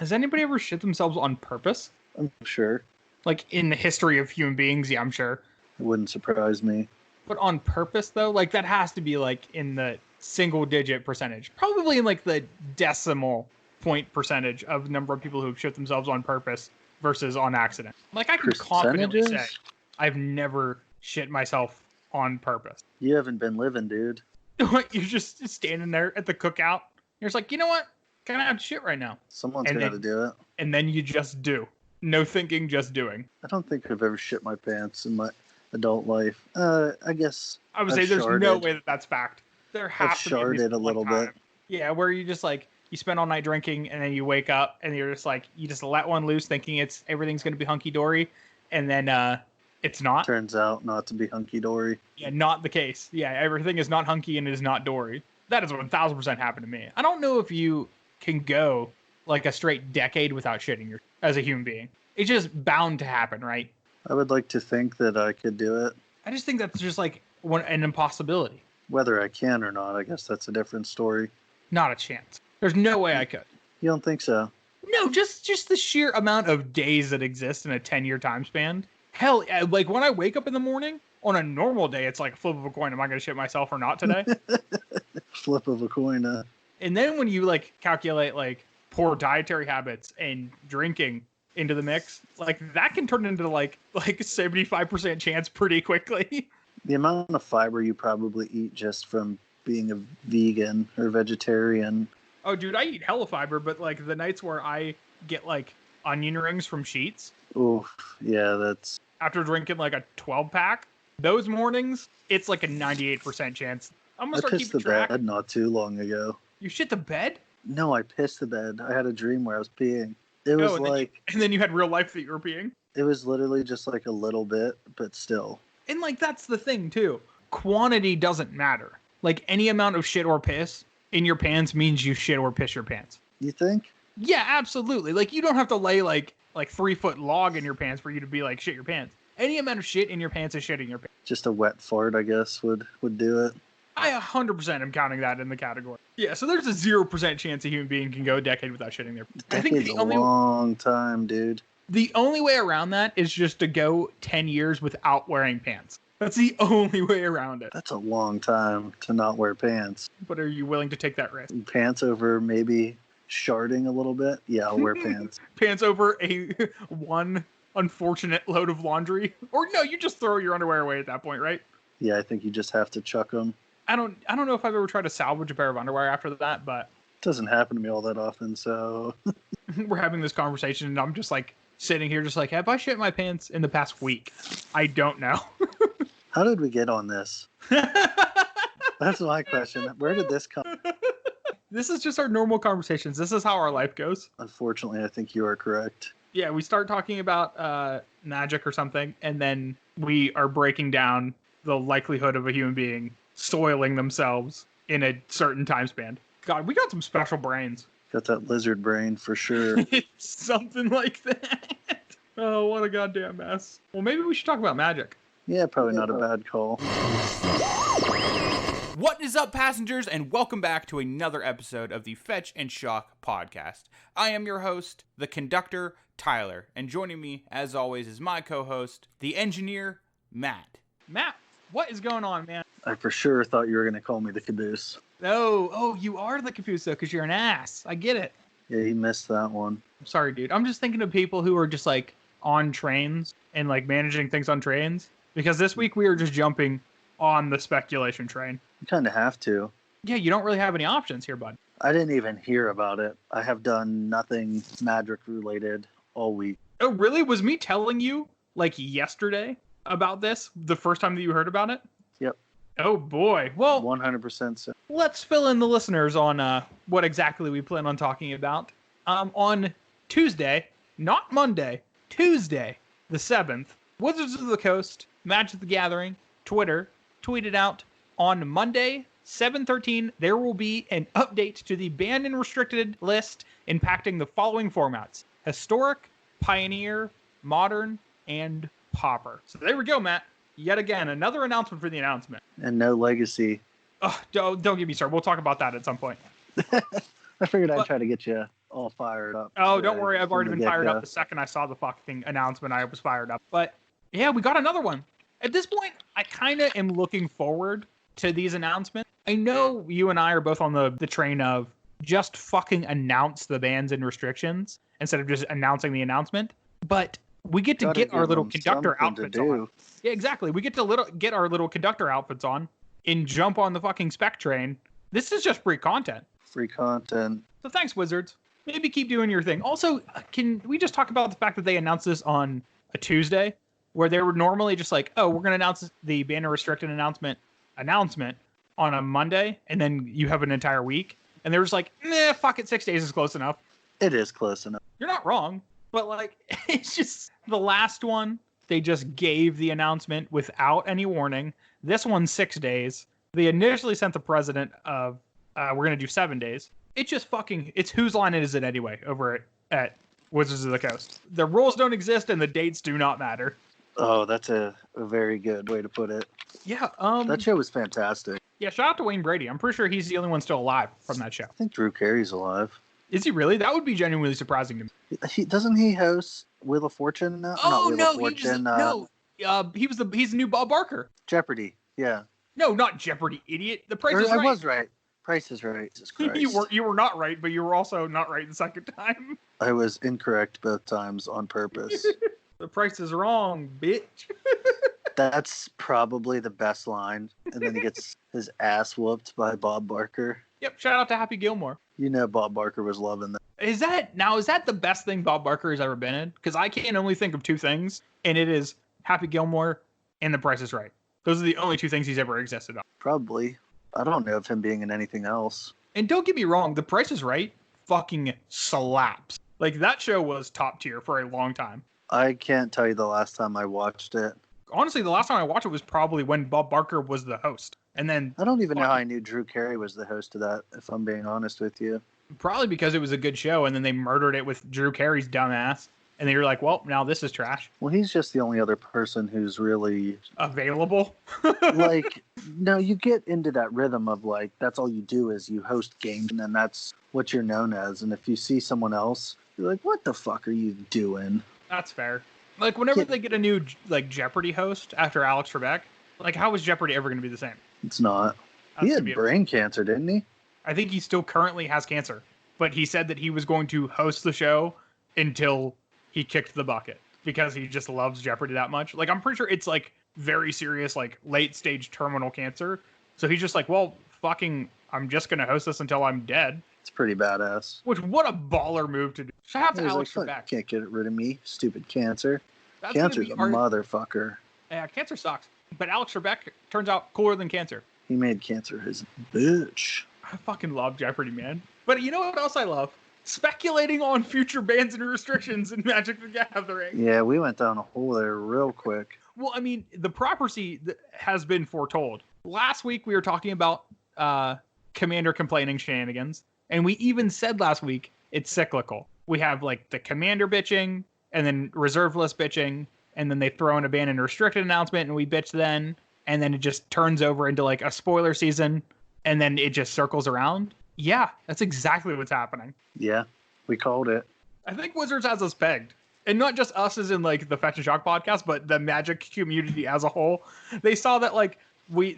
Has anybody ever shit themselves on purpose? I'm sure. Like, in the history of human beings, yeah, I'm sure. It wouldn't surprise me. But on purpose, though, like, that has to be, like, in the single-digit percentage. Probably in, like, the decimal point percentage of the number of people who have shit themselves on purpose versus on accident. Like, I can confidently say I've never shit myself on purpose. You haven't been living, dude. You're just standing there at the cookout. You're just like, you know what? Kind of have to shit right now. Someone's got to do it. And then you just do. No thinking, just doing. I don't think I've ever shit my pants in my adult life. I guess I would say there's no way that that's fact. There has to be sharded a little bit. Yeah, where you just like, you spend all night drinking and then you wake up and you're just like, you just let one loose thinking everything's going to be hunky-dory. And then it's not. Turns out not to be hunky-dory. Yeah, not the case. Yeah, everything is not hunky and it is not dory. That is 1000% happened to me. I don't know if you can go like a straight decade without shitting as a human being. It's just bound to happen, right? I would like to think that I could do it. I just think that's just like an impossibility. Whether I can or not, I guess that's a different story. Not a chance. There's no way I could. You don't think so? No, just the sheer amount of days that exist in a 10-year time span. Hell, like when I wake up in the morning, on a normal day, it's like a flip of a coin. Am I going to shit myself or not today? Flip of a coin. And then when you like calculate like poor dietary habits and drinking into the mix, like that can turn into like 75% chance pretty quickly. The amount of fiber you probably eat just from being a vegan or vegetarian. Oh, dude, I eat hella fiber, but like the nights where I get like onion rings from Sheetz. Oof, yeah, that's... After drinking like a 12-pack, those mornings, it's like a 98% chance. I'm going to start keeping track. I pissed the bed not too long ago. You shit the bed? No, I pissed the bed. I had a dream where I was peeing. It was and then you had real life that you were peeing? It was literally just like a little bit, but still. And like, that's the thing too. Quantity doesn't matter. Like any amount of shit or piss in your pants means you shit or piss your pants. You think? Yeah, absolutely. Like you don't have to lay like 3-foot log in your pants for you to be like shit your pants. Any amount of shit in your pants is shit in your pants. Just a wet fart, I guess, would do it. I 100% am counting that in the category. Yeah, so there's a 0% chance a human being can go a decade without shitting their pants. I think a long time, dude. The only way around that is just to go 10 years without wearing pants. That's the only way around it. That's a long time to not wear pants. But are you willing to take that risk? Pants over maybe sharding a little bit? Yeah, I'll wear pants. Pants over one unfortunate load of laundry? Or no, you just throw your underwear away at that point, right? Yeah, I think you just have to chuck them. I don't know if I've ever tried to salvage a pair of underwear after that, but... It doesn't happen to me all that often, so... We're having this conversation, and I'm just like, sitting here just like, have I shit my pants in the past week? I don't know. How did we get on this? That's my question. Where did this come? This is just our normal conversations. This is how our life goes. Unfortunately, I think you are correct. Yeah, we start talking about magic or something, and then we are breaking down the likelihood of a human being soiling themselves in a certain time span. God, we got some special brains. Got that lizard brain for sure. It's something like that. Oh, what a goddamn mess. Well, maybe we should talk about magic. Yeah, probably not a bad call. What is up, passengers, and welcome back to another episode of the Fetch and Shock podcast. I am your host, the conductor, Tyler, and joining me, as always, is my co-host, the engineer, Matt. Matt, what is going on, man? I for sure thought you were going to call me the caboose. Oh, you are the caboose, though, because you're an ass. I get it. Yeah, you missed that one. I'm sorry, dude. I'm just thinking of people who are just, like, on trains and, like, managing things on trains. Because this week we are just jumping on the speculation train. You kind of have to. Yeah, you don't really have any options here, bud. I didn't even hear about it. I have done nothing magic related all week. Oh, really? Was me telling you, like, yesterday about this the first time that you heard about it? Yep. Oh, boy. Well, 100% so. Let's fill in the listeners on what exactly we plan on talking about. On Tuesday, not Monday, Tuesday, the 7th, Wizards of the Coast, Magic the Gathering, Twitter, tweeted out on Monday, 7/13, there will be an update to the banned and restricted list impacting the following formats: Historic, Pioneer, Modern, and Pauper. So there we go, Matt. Yet again, another announcement for the announcement. And no Legacy. Oh, don't get me started. We'll talk about that at some point. I figured I'd try to get you all all fired up. Oh, don't worry. I've already been fired get-go. up the second I saw the fucking announcement. I was fired up. But yeah, we got another one. At this point, I kind of am looking forward to these announcements. I know you and I are both on the train of just fucking announce the bans and restrictions instead of just announcing the announcement. But we get to Gotta get our give little them conductor something to outfits do. on. Yeah, exactly. We get to get our little conductor outfits on and jump on the fucking spec train. This is just free content. Free content. So thanks, Wizards. Maybe keep doing your thing. Also, can we just talk about the fact that they announced this on a Tuesday, where they were normally just like, oh, we're going to announce the ban and restricted announcement on a Monday, and then you have an entire week. And they were just like, nah, fuck it, 6 days is close enough. It is close enough. You're not wrong, but like, it's just the last one. They just gave the announcement without any warning. This one's 6 days. They initially sent the president of, we're going to do 7 days. It's just fucking, it's whose line is it anyway over at Wizards of the Coast. The rules don't exist and the dates do not matter. Oh, that's a very good way to put it. Yeah. That show was fantastic. Yeah, shout out to Wayne Brady. I'm pretty sure he's the only one still alive from that show. I think Drew Carey's alive. Is he really? That would be genuinely surprising to me. Doesn't he host Wheel of Fortune now? Oh, Not no, Wheel of Fortune, he's the new Bob Barker. Jeopardy. Yeah. No, not Jeopardy, idiot. The Price is I Right. was right. Price is Right. Jesus Christ. You were not right, but you were also not right the second time. I was incorrect both times on purpose. The Price is Wrong, bitch. That's probably the best line. And then he gets his ass whooped by Bob Barker. Yep, shout out to Happy Gilmore. You know Bob Barker was loving that. Is that the best thing Bob Barker has ever been in? Because I can only think of two things, and it is Happy Gilmore and The Price is Right. Those are the only two things he's ever existed on. Probably. I don't know of him being in anything else. And don't get me wrong, The Price is Right fucking slaps. Like, that show was top tier for a long time. I can't tell you the last time I watched it. Honestly, the last time I watched it was probably when Bob Barker was the host. And then I don't even know how I knew Drew Carey was the host of that, if I'm being honest with you. probably because it was a good show, and then they murdered it with Drew Carey's dumbass. And then you're like, well, now this is trash. Well, he's just the only other person who's really Available. like, no, you get into that rhythm of like, that's all you do is you host games, and then that's what you're known as. And if you see someone else, you're like, what the fuck are you doing? That's fair. Like, whenever they get a new, like, Jeopardy host after Alex Trebek, like, how is Jeopardy ever going to be the same? It's not. That's He gonna had be brain cancer, didn't he? I think he still currently has cancer. But he said that he was going to host the show until he kicked the bucket because he just loves Jeopardy that much. Like, I'm pretty sure it's, like, very serious, like, late-stage terminal cancer. So he's just like, well, fucking, I'm just going to host this until I'm dead. It's pretty badass. Which, what a baller move to do. Shout out to He's Alex like, Trebek. fuck, can't get rid of me, stupid cancer. That's gonna Cancer's be a hard. motherfucker. Yeah, cancer sucks. But Alex Trebek turns out cooler than cancer. He made cancer his bitch. I fucking love Jeopardy, man. But you know what else I love? Speculating on future bans and restrictions in Magic the Gathering. Yeah, we went down a hole there real quick. Well, I mean, the prophecy has been foretold. Last week, we were talking about Commander complaining shenanigans. And we even said last week, it's cyclical. We have, like, the Commander bitching, and then reserve list bitching, and then they throw in a ban and restricted announcement, and we bitch then. And then it just turns over into, like, a spoiler season, and then it just circles around. Yeah, that's exactly what's happening. Yeah, we called it. I think Wizards has us pegged. And not just us as in, like, the Fetch and Shock podcast, but the Magic community as a whole. They saw that, like,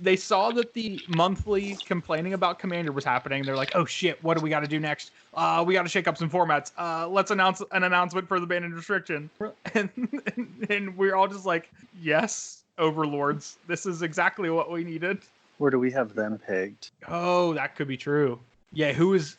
they saw that the monthly complaining about Commander was happening. They're like, oh shit, what do we got to do next? We got to shake up some formats. Let's announce an announcement for the ban and restriction. And we're all just like, yes, overlords. This is exactly what we needed. Where do we have them pegged? Oh, that could be true. Yeah, who's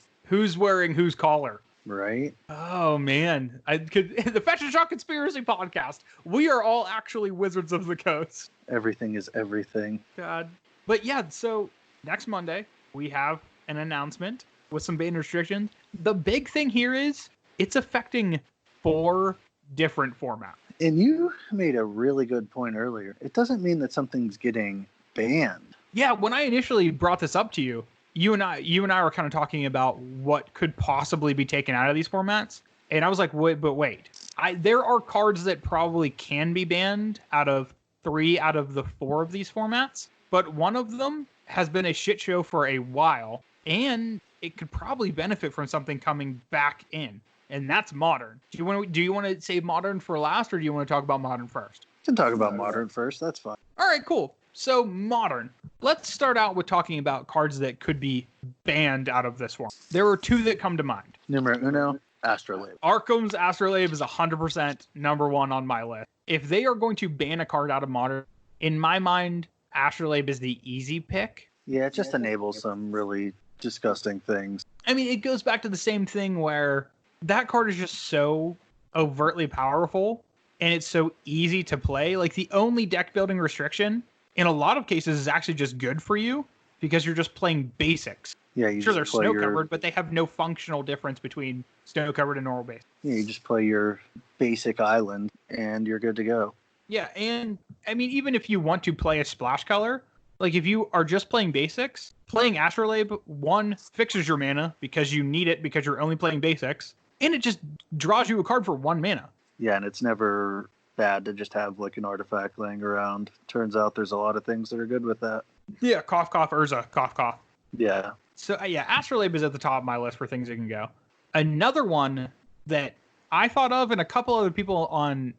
wearing whose collar? Right? Oh man, the Fetch and Shock Conspiracy Podcast. We are all actually Wizards of the Coast. Everything is everything. God, but yeah. So next Monday we have an announcement with some ban restrictions. The big thing here is it's affecting 4 different formats. And you made a really good point earlier. It doesn't mean that something's getting banned. Yeah, when I initially brought this up to you, you and I were kind of talking about what could possibly be taken out of these formats. And I was like, wait. There are cards that probably can be banned out of 3 out of the 4 of these formats. But one of them has been a shit show for a while. And it could probably benefit from something coming back in, and that's Modern. Do you want to save Modern for last, or do you want to talk about Modern first? We can talk about Modern first. That's fine. All right, cool. So Modern. Let's start out with talking about cards that could be banned out of this one. There are two that come to mind. Numero uno, Astrolabe. Arcum's Astrolabe is 100% number one on my list. If they are going to ban a card out of Modern, in my mind, Astrolabe is the easy pick. Yeah, it just enables some really disgusting things. I mean, it goes back to the same thing where that card is just so overtly powerful and it's so easy to play. Like, the only deck building restriction in a lot of cases is actually just good for you because you're just playing basics. Yeah, you Sure, they're just play snow covered, but they have no functional difference between snow covered and normal base. Yeah, you just play your basic island and you're good to go. Yeah, and I mean, even if you want to play a splash color, like if you are just playing basics, playing Astrolabe, one, fixes your mana because you need it because you're only playing basics, and it just draws you a card for 1 mana. Yeah, and it's never bad to just have like an artifact laying around. Turns out there's a lot of things that are good with that. Yeah, cough, cough, Urza, cough, cough. Yeah. So, yeah, Astrolabe is at the top of my list for things that can go. Another one that I thought of, and a couple other people on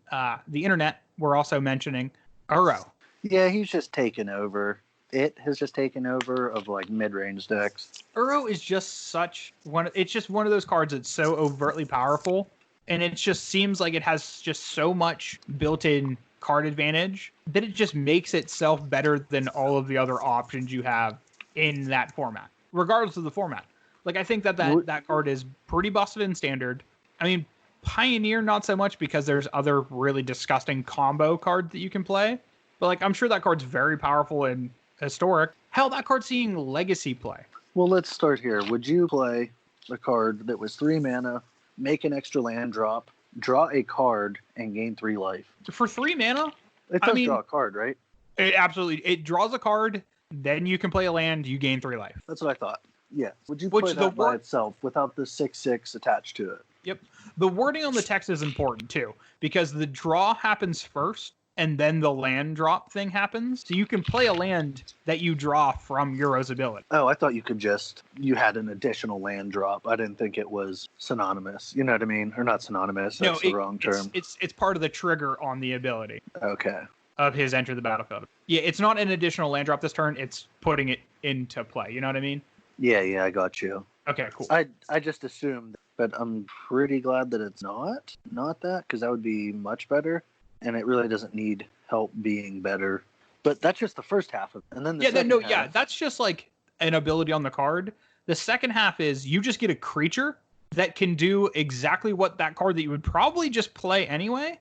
the internet were also mentioning, Uro. Yeah, he's just taken over. It has just taken over of like mid-range decks. Uro is just such one. It's just one of those cards that's so overtly powerful, and it just seems like it has just so much built-in card advantage that it just makes itself better than all of the other options you have in that format, regardless of the format. Like, I think that card is pretty busted in Standard. I mean, Pioneer not so much because there's other really disgusting combo cards that you can play, but like, I'm sure that card's very powerful in Historic. Hell, that card's seeing Legacy play. Well, let's start here. Would you play a card that was 3 mana, make an extra land drop, draw a card, and gain 3 life? For 3 mana, It does draw a card, right? It draws a card, then you can play a land, you gain 3 life. That's what I thought. Yeah. Would you play that by itself without the 6/6 attached to it? Yep. The wording on the text is important too, because the draw happens first, and then the land drop thing happens. So you can play a land that you draw from Euro's ability. Oh, I thought you had an additional land drop. I didn't think it was synonymous. You know what I mean? Or not synonymous. That's the wrong term. It's part of the trigger on the ability. Okay. Of his enter the battlefield. Yeah, it's not an additional land drop this turn. It's putting it into play. You know what I mean? Yeah, I got you. Okay, cool. I just assumed, but I'm pretty glad that it's not that, because that would be much better. And it really doesn't need help being better. But that's just the first half of it. And then the second half, that's just like an ability on the card. The second half is you just get a creature that can do exactly what that card that you would probably just play anyway.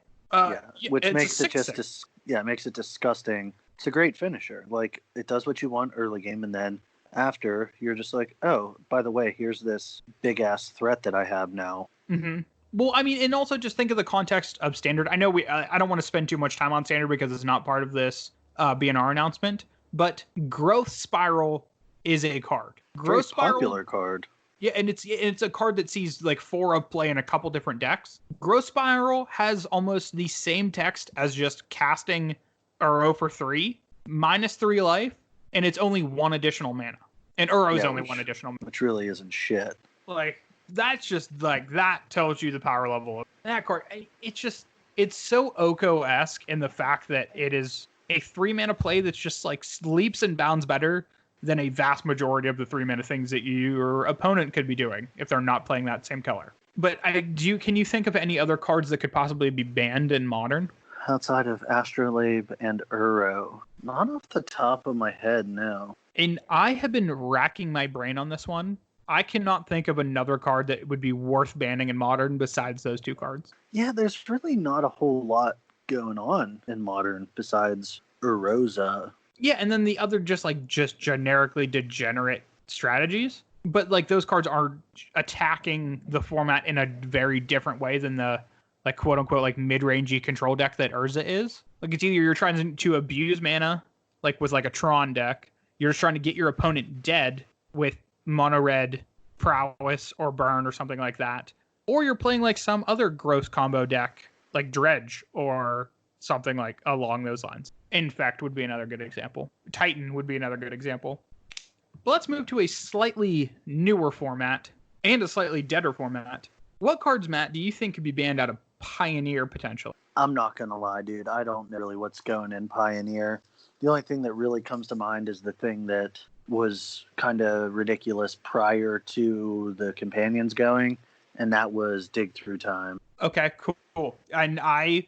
Which makes it it makes it disgusting. It's a great finisher. Like, it does what you want early game, and then after, you're just like, oh, by the way, here's this big ass threat that I have now. Mm-hmm. Well, I mean, and also just think of the context of Standard. I know I don't want to spend too much time on Standard because it's not part of this B&R announcement, but Growth Spiral is a card. Growth Spiral, popular card. Yeah, and it's a card that sees like 4 of play in a couple different decks. Growth Spiral has almost the same text as just casting Uro for 3, -3 life, and it's only 1 additional mana. And Uro's only 1 additional mana. Which really isn't shit. Like, that's just like, that tells you the power level of that card. It's so Oko-esque in the fact that it is a 3 mana play that's just like leaps and bounds better than a vast majority of the 3 mana things that your opponent could be doing if they're not playing that same color. But can you think of any other cards that could possibly be banned in Modern? Outside of Astrolabe and Uro, not off the top of my head now. And I have been racking my brain on this one. I cannot think of another card that would be worth banning in Modern besides those 2 cards. Yeah, there's really not a whole lot going on in Modern besides Uroza. Yeah, and then the other just generically degenerate strategies. But like, those cards are attacking the format in a very different way than the like quote unquote like mid-rangey control deck that Urza is. Like, it's either you're trying to abuse mana, like with like a Tron deck, you're just trying to get your opponent dead with mono red prowess or burn or something like that, or you're playing like some other gross combo deck like Dredge or something like along those lines. Infect would be another good example. Titan would be another good example. But let's move to a slightly newer format and a slightly deader format. What cards, Matt, do you think could be banned out of Pioneer potentially? I'm not going to lie, dude. I don't know really what's going in Pioneer. The only thing that really comes to mind is the thing that was kind of ridiculous prior to the companions going, and that was Dig Through Time. Okay, cool. And I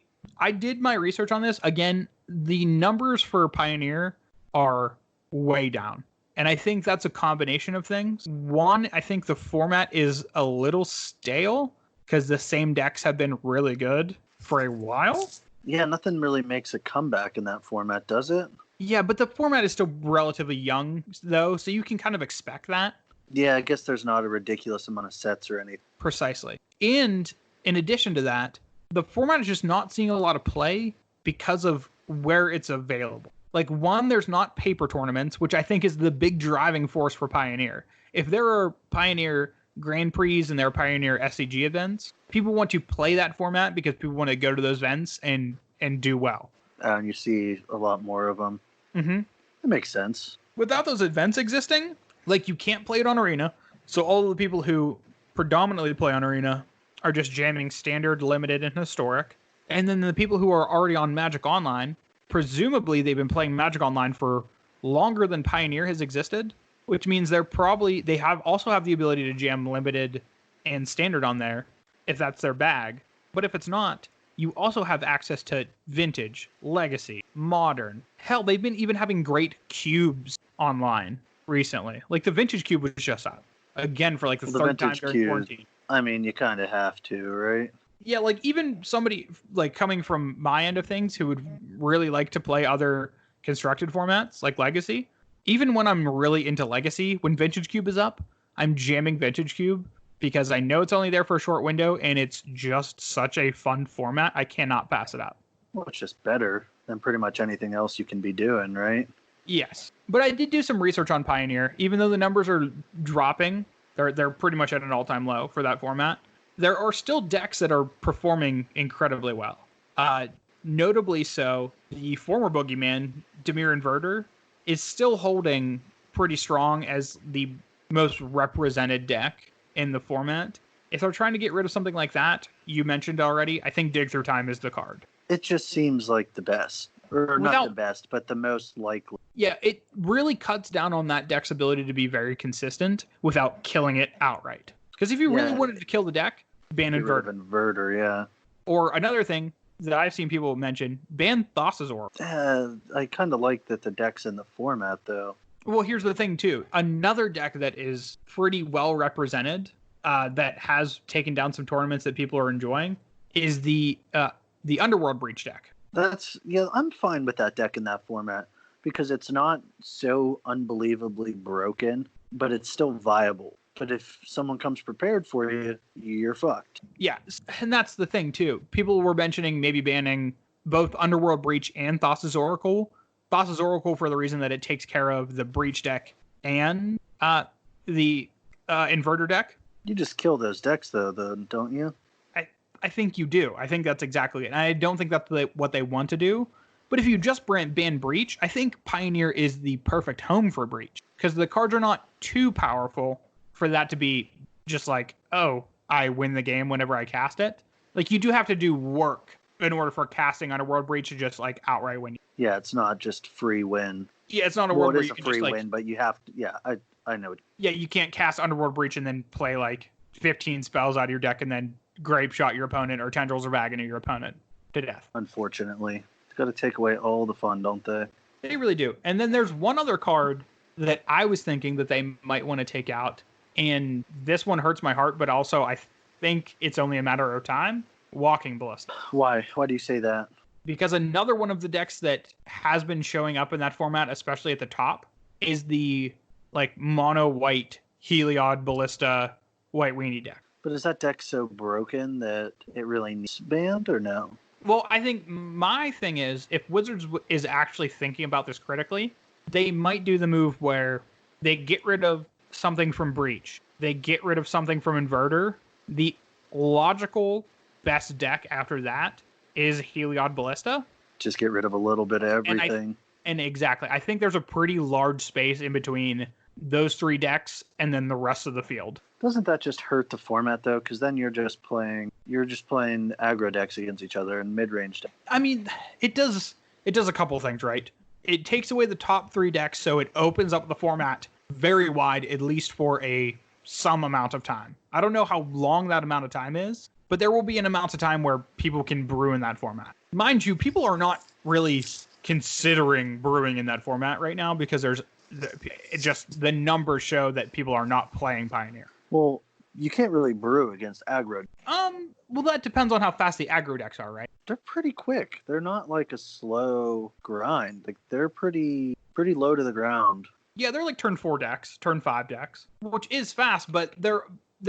did my research on this. Again, the numbers for Pioneer are way down. And I think that's a combination of things. One, I think the format is a little stale because the same decks have been really good for a while. Yeah, nothing really makes a comeback in that format, does it? Yeah, but the format is still relatively young, though, so you can kind of expect that. Yeah, I guess there's not a ridiculous amount of sets or anything. Precisely. And in addition to that, the format is just not seeing a lot of play because of where it's available. Like, one, there's not paper tournaments, which I think is the big driving force for Pioneer. If there are Pioneer Grand Prix and there are Pioneer SCG events, people want to play that format because people want to go to those events and do well. And you see a lot more of them. Mm-hmm. It makes sense. Without those events existing, like, you can't play it on Arena. So all of the people who predominantly play on Arena are just jamming Standard, Limited, and Historic. And then the people who are already on Magic Online, presumably they've been playing Magic Online for longer than Pioneer has existed, which means they also have the ability to jam Limited and Standard on there if that's their bag. But if it's not, you also have access to Vintage, Legacy, Modern. Hell, they've been even having great cubes online recently. Like, the Vintage Cube was just out again for like the third time during quarantine. I mean, you kind of have to, right? Yeah, like, even somebody like coming from my end of things who would really like to play other constructed formats like Legacy, even when I'm really into Legacy, when Vintage Cube is up, I'm jamming Vintage Cube because I know it's only there for a short window and it's just such a fun format. I cannot pass it up. Well, it's just better than pretty much anything else you can be doing, right? Yes. But I did do some research on Pioneer. Even though the numbers are dropping, they're pretty much at an all-time low for that format. There are still decks that are performing incredibly well. Notably so, the former Boogeyman, Dimir Inverter, is still holding pretty strong as the most represented deck in the format. If they're trying to get rid of something like that, you mentioned already, I think Dig Through Time is the card. It just seems like the best. Or not the best, but the most likely. Yeah, it really cuts down on that deck's ability to be very consistent without killing it outright. Because if you really wanted to kill the deck, ban Inverter. Inverter, yeah. Or another thing that I've seen people mention, ban Thassa's Oracle. I kind of like that the deck's in the format, though. Well, here's the thing, too. Another deck that is pretty well represented, that has taken down some tournaments that people are enjoying, is the Underworld Breach deck. I'm fine with that deck in that format because it's not so unbelievably broken, but it's still viable. But if someone comes prepared for you, you're fucked. Yeah, and that's the thing, too. People were mentioning maybe banning both Underworld Breach and Thassa's Oracle. Thassa's Oracle for the reason that it takes care of the Breach deck and the Inverter deck. You just kill those decks, though, don't you? I think you do. I think that's exactly it. And I don't think that's what they want to do. But if you just ban Breach, I think Pioneer is the perfect home for Breach. Because the cards are not too powerful for that to be just like, oh, I win the game whenever I cast it. Like, you do have to do work in order for casting on a World Breach to just, like, outright win. Yeah, it's not just free win. Yeah, it's not a World Breach. It is a free win, but you have to, yeah, I know. Yeah, you can't cast Underworld Breach and then play, like, 15 spells out of your deck and then Grape Shot your opponent or Tendrils or Vagon your opponent to death. Unfortunately. It's got to take away all the fun, don't they? They really do. And then there's one other card that I was thinking that they might want to take out. And this one hurts my heart, but also I think it's only a matter of time. Walking Ballista. Why? Why do you say that? Because another one of the decks that has been showing up in that format, especially at the top, is the like mono white Heliod Ballista white weenie deck. But is that deck so broken that it really needs banned or no? Well, I think my thing is, if Wizards is actually thinking about this critically, they might do the move where they get rid of something from Breach. They get rid of something from Inverter. The logical best deck after that is Heliod Ballista. Just get rid of a little bit of everything. And exactly. I think there's a pretty large space in between those 3 decks and then the rest of the field. Doesn't that just hurt the format though? Because then you're just playing aggro decks against each other and mid-range decks. I mean, it does a couple things, right? It takes away the top 3 decks, so it opens up the format very wide, at least for some amount of time. I don't know how long that amount of time is, but there will be an amount of time where people can brew in that format. Mind you, people are not really considering brewing in that format right now because the numbers show that people are not playing Pioneer. Well, you can't really brew against aggro. Well, that depends on how fast the aggro decks are, right? They're pretty quick. They're not like a slow grind. Like they're pretty low to the ground. Yeah, they're like turn 4 decks, turn 5 decks, which is fast, but there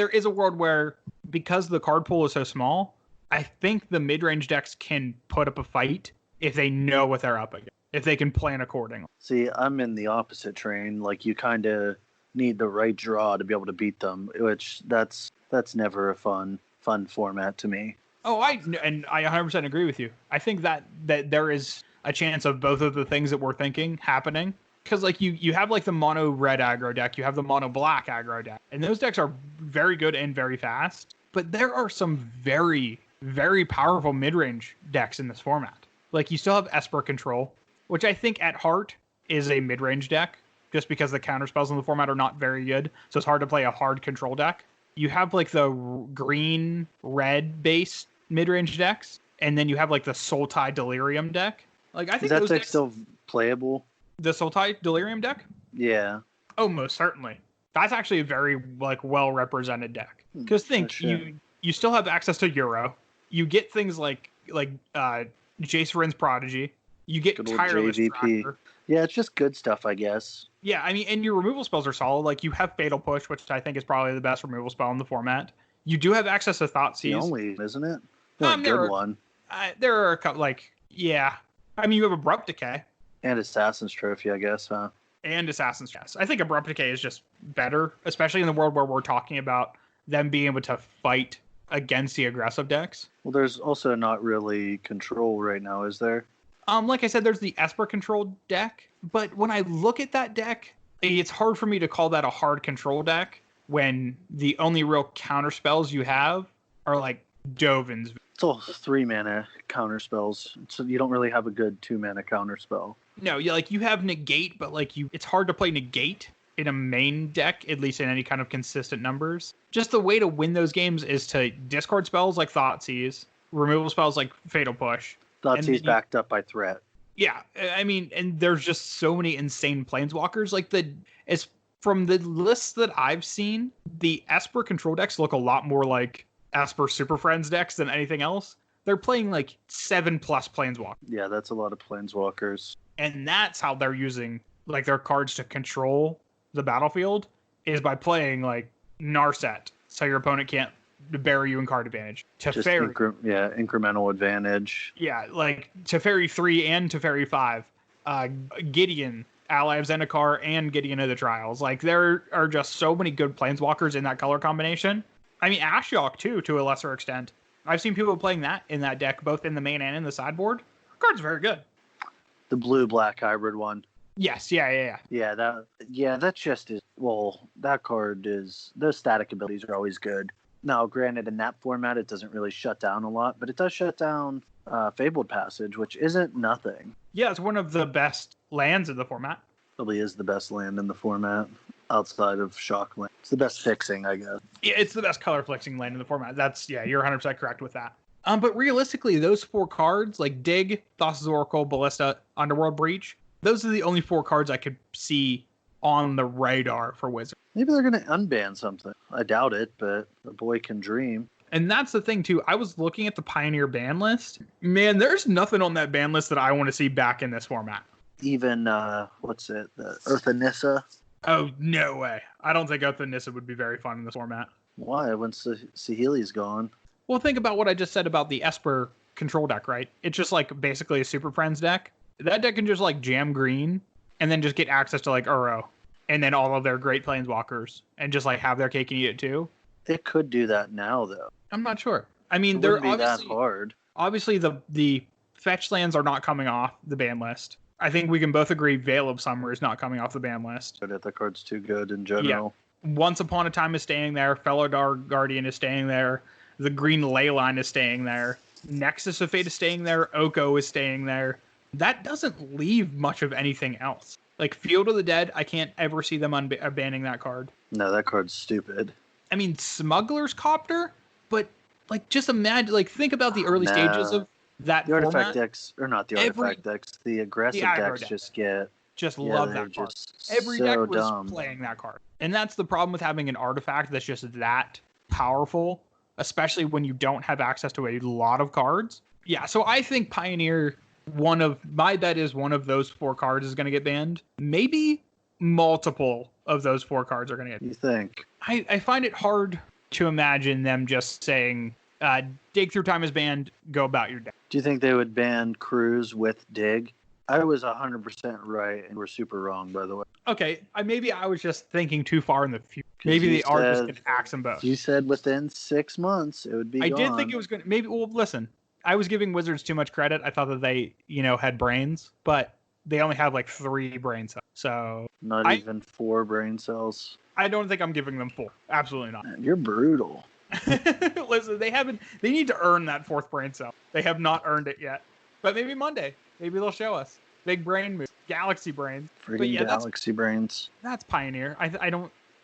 is a world where, because the card pool is so small, I think the mid-range decks can put up a fight if they know what they're up against, if they can plan accordingly. See, I'm in the opposite train. Like, you kind of need the right draw to be able to beat them, which that's never a fun format to me. Oh, I 100% agree with you. I think that there is a chance of both of the things that we're thinking happening. Because like you have like the mono red aggro deck, you have the mono black aggro deck, and those decks are very good and very fast. But there are some very, very powerful mid-range decks in this format. Like you still have Esper Control, which I think at heart is a mid-range deck, just because the counter spells in the format are not very good, so it's hard to play a hard control deck. You have like the green red based mid-range decks, and then you have like the Sultai Delirium deck. Like I think is that deck still playable? The Sultai Delirium deck? Yeah. Oh, most certainly. That's actually a very like well represented deck. Because think you still have access to Euro. You get things like Jace Vryn's Prodigy. You get Tireless Tracker. Yeah, it's just good stuff, I guess. Yeah, I mean, and your removal spells are solid. Like you have Fatal Push, which I think is probably the best removal spell in the format. You do have access to Thoughtseize. The only, isn't it? A good one. There are a couple, yeah. I mean, you have Abrupt Decay. And Assassin's Trophy, I guess, huh? And Assassin's Trophy. I think Abrupt Decay is just better, especially in the world where we're talking about them being able to fight against the aggressive decks. Well, there's also not really control right now, is there? Like I said, there's the Esper control deck, but when I look at that deck, it's hard for me to call that a hard control deck when the only real counter spells you have are like Dovin's. It's all 3-mana counter spells, so you don't really have a good 2-mana counter spell. No, you have Negate, but it's hard to play Negate in a main deck, at least in any kind of consistent numbers. Just the way to win those games is to discard spells like Thoughtseize, removal spells like Fatal Push. Thoughtseize backed up by threat. Yeah, I mean, and there's just so many insane planeswalkers. As from the lists that I've seen, the Esper control decks look a lot more like Esper Super Friends decks than anything else. They're playing 7+ planeswalkers. Yeah, that's a lot of planeswalkers. And that's how they're using their cards to control the battlefield, is by playing Narset, so your opponent can't bury you in card advantage. Teferi, incremental advantage. Yeah, Teferi 3 and Teferi 5. Gideon, Ally of Zendikar, and Gideon of the Trials. There are just so many good planeswalkers in that color combination. I mean, Ashiok too, to a lesser extent. I've seen people playing that in that deck, both in the main and in the sideboard. The card's very good. The blue-black hybrid one. Yes, yeah. That just is, that card is, those static abilities are always good. Now, granted, in that format, it doesn't really shut down a lot, but it does shut down Fabled Passage, which isn't nothing. Yeah, it's one of the best lands in the format. Probably is the best land in the format, outside of Shockland. It's the best fixing, I guess. Yeah, it's the best color fixing land in the format. You're 100% correct with that. But realistically, those 4 cards, Dig, Thassa's Oracle, Ballista, Underworld Breach, those are the only 4 cards I could see on the radar for Wizards. Maybe they're going to unban something. I doubt it, but the boy can dream. And that's the thing, too. I was looking at the Pioneer ban list. Man, there's nothing on that ban list that I want to see back in this format. Even, the Earth Anissa? Oh, no way. I don't think Earth Anissa would be very fun in this format. Why? When Saheeli's gone? Well, think about what I just said about the Esper control deck, right? It's just basically a Super Friends deck. That deck can just jam green and then just get access to Uro and then all of their great planeswalkers and just have their cake and eat it too. It could do that now, though. I'm not sure. I mean, they're obviously that hard. Obviously, the fetch lands are not coming off the ban list. I think we can both agree Veil of Summer is not coming off the ban list. But that card's too good in general. Yeah. Once Upon a Time is staying there. Felidar Guardian is staying there. The Green Leyline is staying there. Nexus of Fate is staying there. Oko is staying there. That doesn't leave much of anything else. Like Field of the Dead, I can't ever see them banning that card. No, that card's stupid. I mean, Smuggler's Copter, but like just imagine, like think about the early stages of that the artifact format. decks, or not the artifact decks, the aggressive decks just love that card. Every so deck was dumb. playing that card. And that's the problem with having an artifact that's just that powerful, especially when you don't have access to a lot of cards. Yeah, so I think Pioneer, my bet is one of those 4 cards is going to get banned. Maybe multiple of those 4 cards are going to get banned. You think? I find it hard to imagine them just saying, Dig Through Time is banned, go about your day. Do you think they would ban Cruise with Dig? I was 100% right, and we're super wrong, by the way. Okay, maybe I was just thinking too far in the future. Maybe they are just going to axe them both. You said within 6 months it would be I gone. did think it was going to... Maybe, well, listen. I was giving Wizards too much credit. I thought that they, had brains, but they only have like 3 brain cells. So... Not even 4 brain cells. I don't think I'm giving them 4. Absolutely not. Man, you're brutal. Listen, they need to earn that 4th brain cell. They have not earned it yet. But maybe Monday. Maybe they'll show us. Big brain move. Galaxy brains. Freaking galaxy brains. That's Pioneer.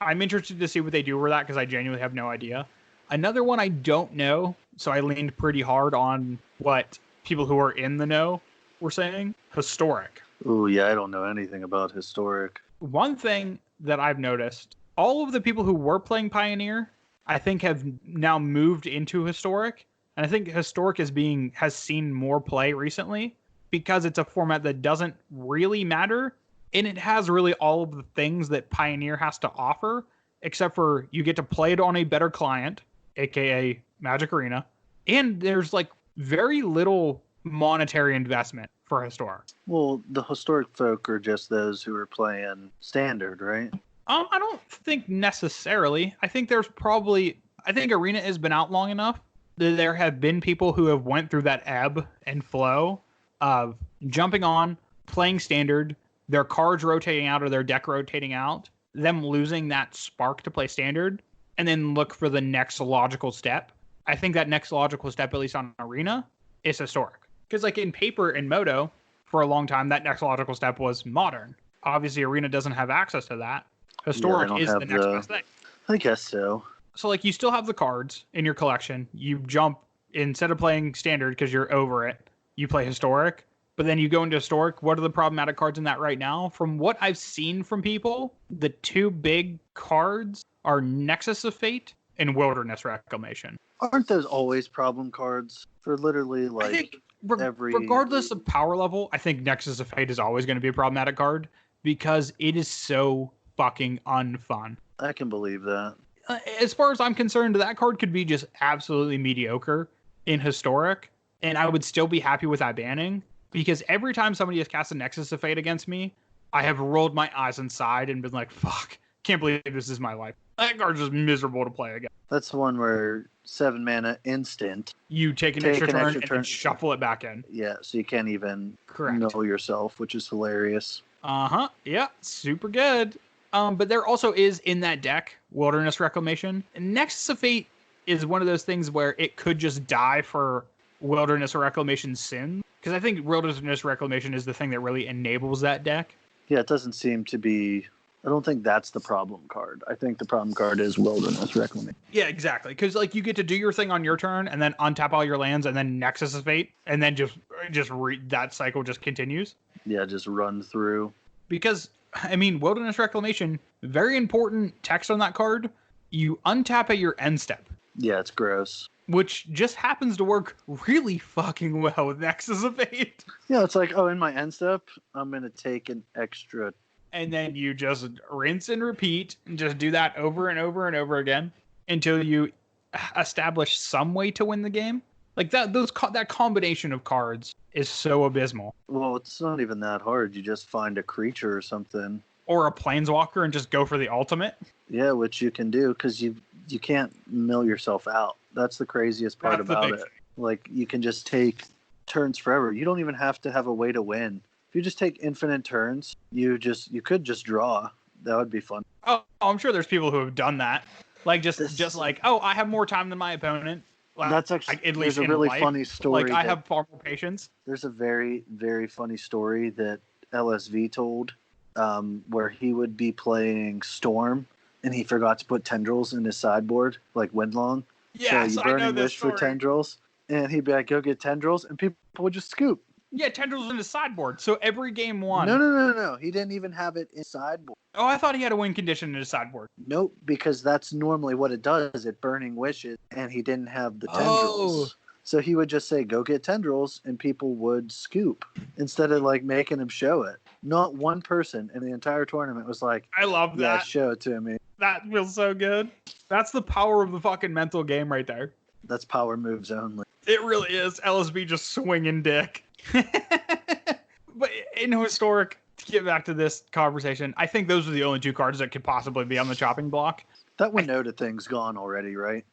I'm interested to see what they do with that because I genuinely have no idea. Another one I don't know, so I leaned pretty hard on what people who are in the know were saying. Historic. Ooh, yeah, I don't know anything about Historic. One thing that I've noticed, all of the people who were playing Pioneer, I think have now moved into Historic. And I think Historic has seen more play recently because it's a format that doesn't really matter. And it has really all of the things that Pioneer has to offer, except for you get to play it on a better client, aka Magic Arena. And there's like very little monetary investment for Historic. Well, the Historic folk are just those who are playing Standard, right? I don't think necessarily. I think Arena has been out long enough that there have been people who have went through that ebb and flow of jumping on, playing Standard, their cards rotating out or their deck rotating out, them losing that spark to play Standard, and then look for the next logical step. I think that next logical step, at least on Arena, is Historic. Because like in Paper and Moto, for a long time, that next logical step was Modern. Obviously, Arena doesn't have access to that. Historic is the next best thing. I guess so. So like you still have the cards in your collection. You jump, instead of playing Standard because you're over it, you play Historic. But then you go into Historic. What are the problematic cards in that right now? From what I've seen from people, the 2 big cards are Nexus of Fate and Wilderness Reclamation. Aren't those always problem cards for literally like I think regardless of power level, I think Nexus of Fate is always going to be a problematic card because it is so fucking unfun. I can believe that. As far as I'm concerned, that card could be just absolutely mediocre in Historic, and I would still be happy with that banning. Because every time somebody has cast a Nexus of Fate against me, I have rolled my eyes inside and been like, fuck, can't believe this is my life. That card's just miserable to play again. That's the one where 7 mana instant. You take an extra turn and then shuffle it back in. Yeah, so you can't even know yourself, which is hilarious. Uh-huh. Yeah, super good. But there also is in that deck, Wilderness Reclamation. And Nexus of Fate is one of those things where it could just die for Wilderness Reclamation sin. Because I think Wilderness Reclamation is the thing that really enables that deck. Yeah, it doesn't seem to be... I don't think that's the problem card. I think the problem card is Wilderness Reclamation. Yeah, exactly. Because like you get to do your thing on your turn and then untap all your lands and then Nexus of Fate and then that cycle just continues. Yeah, just run through. Because, I mean, Wilderness Reclamation, very important text on that card. You untap at your end step. Yeah, it's gross. Which just happens to work really fucking well with Nexus of Fate. Yeah, it's like, in my end step, I'm going to take an extra... And then you just rinse and repeat and just do that over and over and over again until you establish some way to win the game. Like that combination of cards is so abysmal. Well, it's not even that hard. You just find a creature or something. Or a planeswalker and just go for the ultimate. Yeah, which you can do because you can't mill yourself out. That's the craziest part about it. Like, you can just take turns forever. You don't even have to have a way to win. If you just take infinite turns, you could just draw. That would be fun. Oh, I'm sure there's people who have done that. Like just like, oh, I have more time than my opponent. Like, that's actually at least there's a really funny story. Like I have far more patience. There's a very, very funny story that LSV told, where he would be playing Storm and he forgot to put tendrils in his sideboard, like Windlong. Yes, so you I know burning this wish story. for tendrils, and he'd be like, "Go get tendrils," and people would just scoop. Yeah, tendrils in his sideboard. So every game one. No. He didn't even have it in sideboard. Oh, I thought he had a win condition in his sideboard. Nope, because that's normally what it does. It burning wishes, and he didn't have the tendrils. So he would just say, "Go get tendrils," and people would scoop instead of like making him show it. Not one person in the entire tournament was like, I love that. Yeah, show it to me. That feels so good. That's the power of the fucking mental game right there. That's power moves only. It really is. LSB just swinging dick. But in historic, to get back to this conversation, I think those are the only two cards that could possibly be on the chopping block. That Winota thing's gone already, right?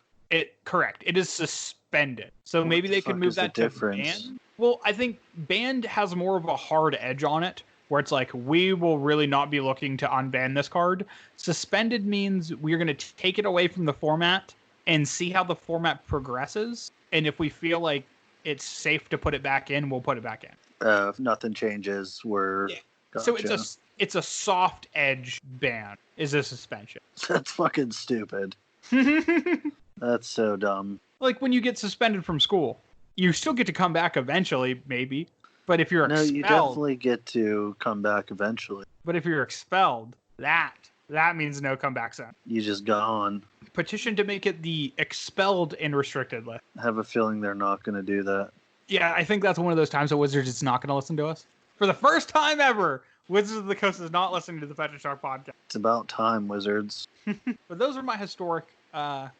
Correct. It is suspended. So maybe they could move that to banned. Well, I think banned has more of a hard edge on it, where it's like, we will really not be looking to unban this card. Suspended means we're going to take it away from the format and see how the format progresses. And if we feel like it's safe to put it back in, we'll put it back in. If nothing changes, we're... Yeah. Gotcha. So it's a soft edge ban, is a suspension. That's fucking stupid. That's so dumb. Like when you get suspended from school, you still get to come back eventually, maybe. But if you're expelled... No, you definitely get to come back eventually. But if you're expelled, that means no comeback zone. You just gone. Petition to make it the expelled and restricted list. I have a feeling they're not going to do that. Yeah, I think that's one of those times that Wizards is not going to listen to us. For the first time ever, Wizards of the Coast is not listening to the Fetch and Shark podcast. It's about time, Wizards. But those are my historic, I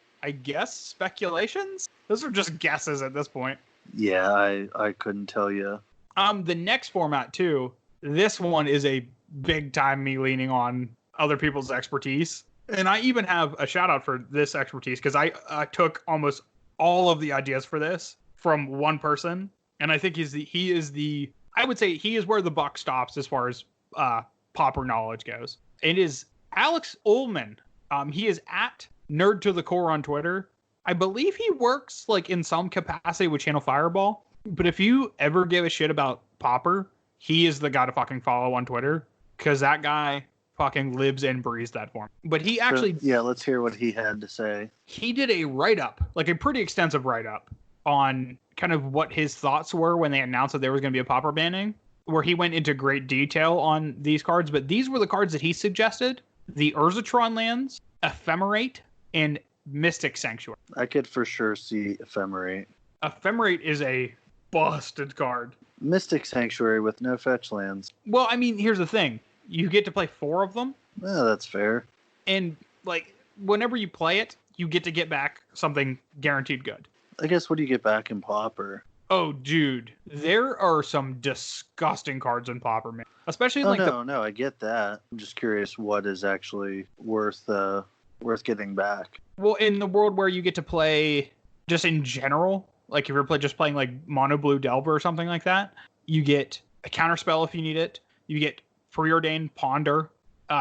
guess, speculations? Those are just guesses at this point. Yeah, I couldn't tell you. The next format, too, this one is a big time me leaning on other people's expertise. And I even have a shout out for this expertise because I took almost all of the ideas for this from one person. And I think I would say he is where the buck stops as far as Pauper knowledge goes. It is Alex Ullman. He is at Nerd to the Core on Twitter. I believe he works like in some capacity with Channel Fireball. But if you ever give a shit about Pauper, he is the guy to fucking follow on Twitter because that guy fucking lives and breathes that form. But he actually... Yeah, let's hear what he had to say. He did a write-up, like a pretty extensive write-up on kind of what his thoughts were when they announced that there was going to be a Pauper banning, where he went into great detail on these cards. But these were the cards that he suggested: the Urzatron lands, Ephemerate, and Mystic Sanctuary. I could for sure see Ephemerate. Ephemerate is a busted card. Mystic Sanctuary with no fetch lands. Well, I mean, here's the thing. You get to play 4 of them. Yeah, that's fair. And, like, whenever you play it, you get back something guaranteed good. I guess what do you get back in Pauper? Oh, dude. There are some disgusting cards in Pauper, man. Especially No, I get that. I'm just curious what is actually worth getting back. Well, in the world where you get to play just in general, like if you're just playing like Mono Blue Delver or something like that, you get a counterspell if you need it. You get Preordained Ponder.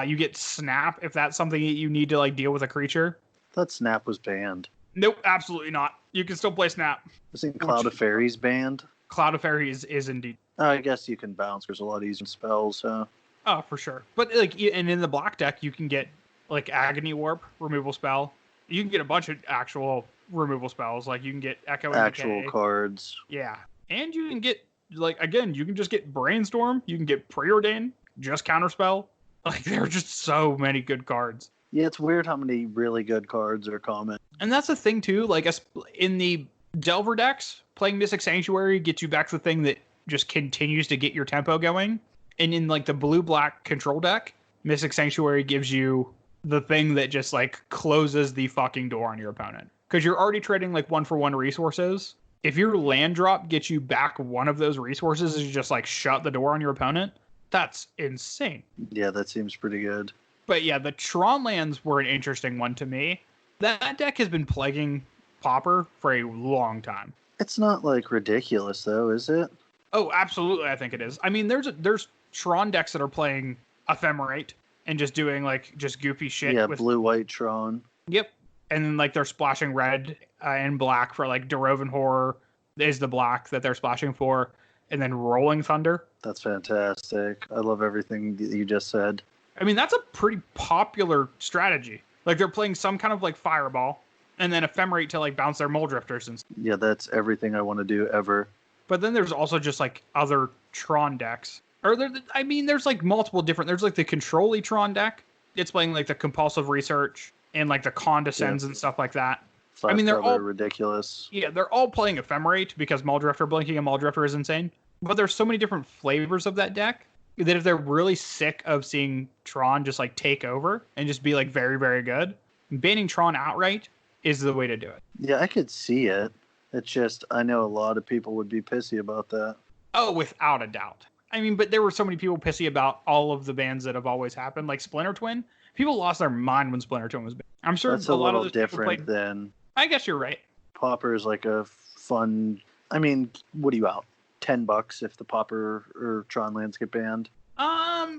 You get Snap if that's something that you need to like deal with a creature. I thought Snap was banned. Nope, absolutely not. You can still play Snap. Isn't Cloud of Fairies banned? Cloud of Fairies is indeed. I guess you can bounce. There's a lot easier spells, so. Oh, for sure. But like, and in the black deck, you can get like Agony Warp removal spell. You can get a bunch of actual removal spells. Like you can get Echo and actual Decay. Cards. Yeah, and you can get like again, you can just get Brainstorm. You can get Preordain, just Counterspell. Like there are just so many good cards. Yeah, it's weird how many really good cards are common. And that's the thing too. Like in the Delver decks, playing Mystic Sanctuary gets you back the thing that just continues to get your tempo going. And in like the blue-black control deck, Mystic Sanctuary gives you the thing that just like closes the fucking door on your opponent. Because you're already trading like 1-for-1 resources. If your land drop gets you back one of those resources, is just like shut the door on your opponent. That's insane. Yeah, that seems pretty good. But yeah, the Tron lands were an interesting one to me. That deck has been plaguing Pauper for a long time. It's not like ridiculous though, is it? Oh, absolutely, I think it is. I mean, there's Tron decks that are playing Ephemerate and just doing like just goofy shit. Yeah, with blue-white Tron. Yep. And then like they're splashing red and black for like Derovan Horror is the black that they're splashing for, and then Rolling Thunder. That's fantastic. I love everything that you just said. I mean, that's a pretty popular strategy. Like they're playing some kind of like Fireball, and then Ephemerate to like bounce their Mole Drifters. And yeah, that's everything I want to do ever. But then there's also just like other Tron decks. Or there's like multiple different. There's like the Control-y Tron deck. It's playing like the Compulsive Research and like the Condescends and stuff like that. I mean, they're all ridiculous. Yeah, they're all playing Ephemerate because Mole Drifter, blinking a Mole Drifter is insane. But there's so many different flavors of that deck that if they're really sick of seeing Tron just like take over and just be like very, very good, banning Tron outright is the way to do it. Yeah, I could see it. It's just, I know a lot of people would be pissy about that. Oh, without a doubt. I mean, but there were so many people pissy about all of the bans that have always happened, like Splinter Twin. People lost their mind when Splinter Twin was banned. I'm sure that's a lot little of those different than. I guess you're right. Pauper is like a fun. I mean, what are you out? $10 if the Pauper or Tron lands get banned.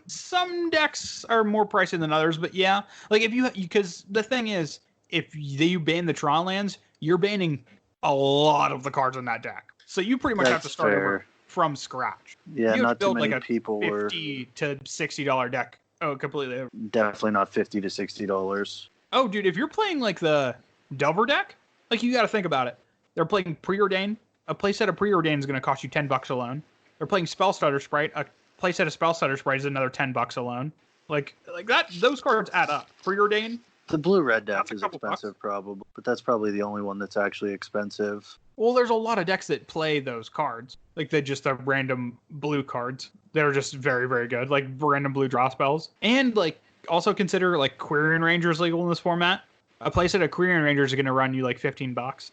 Some decks are more pricey than others, but yeah, like because the thing is, if you ban the Tron lands, you're banning a lot of the cards in that deck. So you pretty much have to start over from scratch. Yeah, you not too many like people were $50 to $60 deck. Oh, completely. Definitely not $50 to $60. Oh, dude, if you're playing like the Delver deck, like you got to think about it. They're playing Preordain. A playset of Preordain is going to cost you $10 alone. They're playing Spellstutter Sprite. A playset of Spellstutter Sprite is another $10 alone. Like that. Those cards add up. Preordain. The blue-red deck is expensive, probably, but that's probably the only one that's actually expensive. Well, there's a lot of decks that play those cards. Like they're just random blue cards that are just very, very good. Like random blue draw spells. And like also consider like Quirion Rangers legal in this format. A playset of Quirion Rangers is going to run you like $15.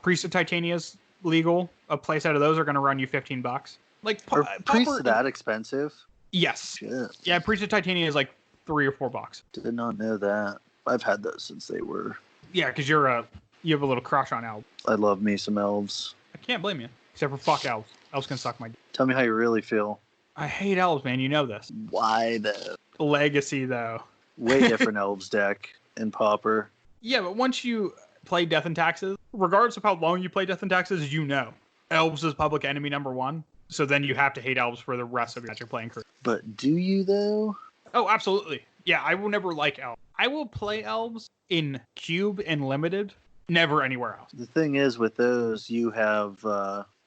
Priest of Titania's legal. A playset of those are going to run you $15. Like Priest that expensive? Yes. Shit. Yeah, Priest of Titania is like $3 or $4. Did not know that. I've had those since they were. Yeah, because you have a little crush on elves. I love me some elves. I can't blame you. Except for fuck elves. Elves can suck my dick. Tell me how you really feel. I hate elves, man. You know this. Why though? Legacy, though. Way different elves deck in Pauper. Yeah, but once you play Death and Taxes, regardless of how long you play Death and Taxes, you know elves is public enemy number one. So then you have to hate elves for the rest of your Magic playing career. But do you though? Oh, absolutely. Yeah, I will never like elves. I will play elves in Cube and Limited, never anywhere else. The thing is, with those, you have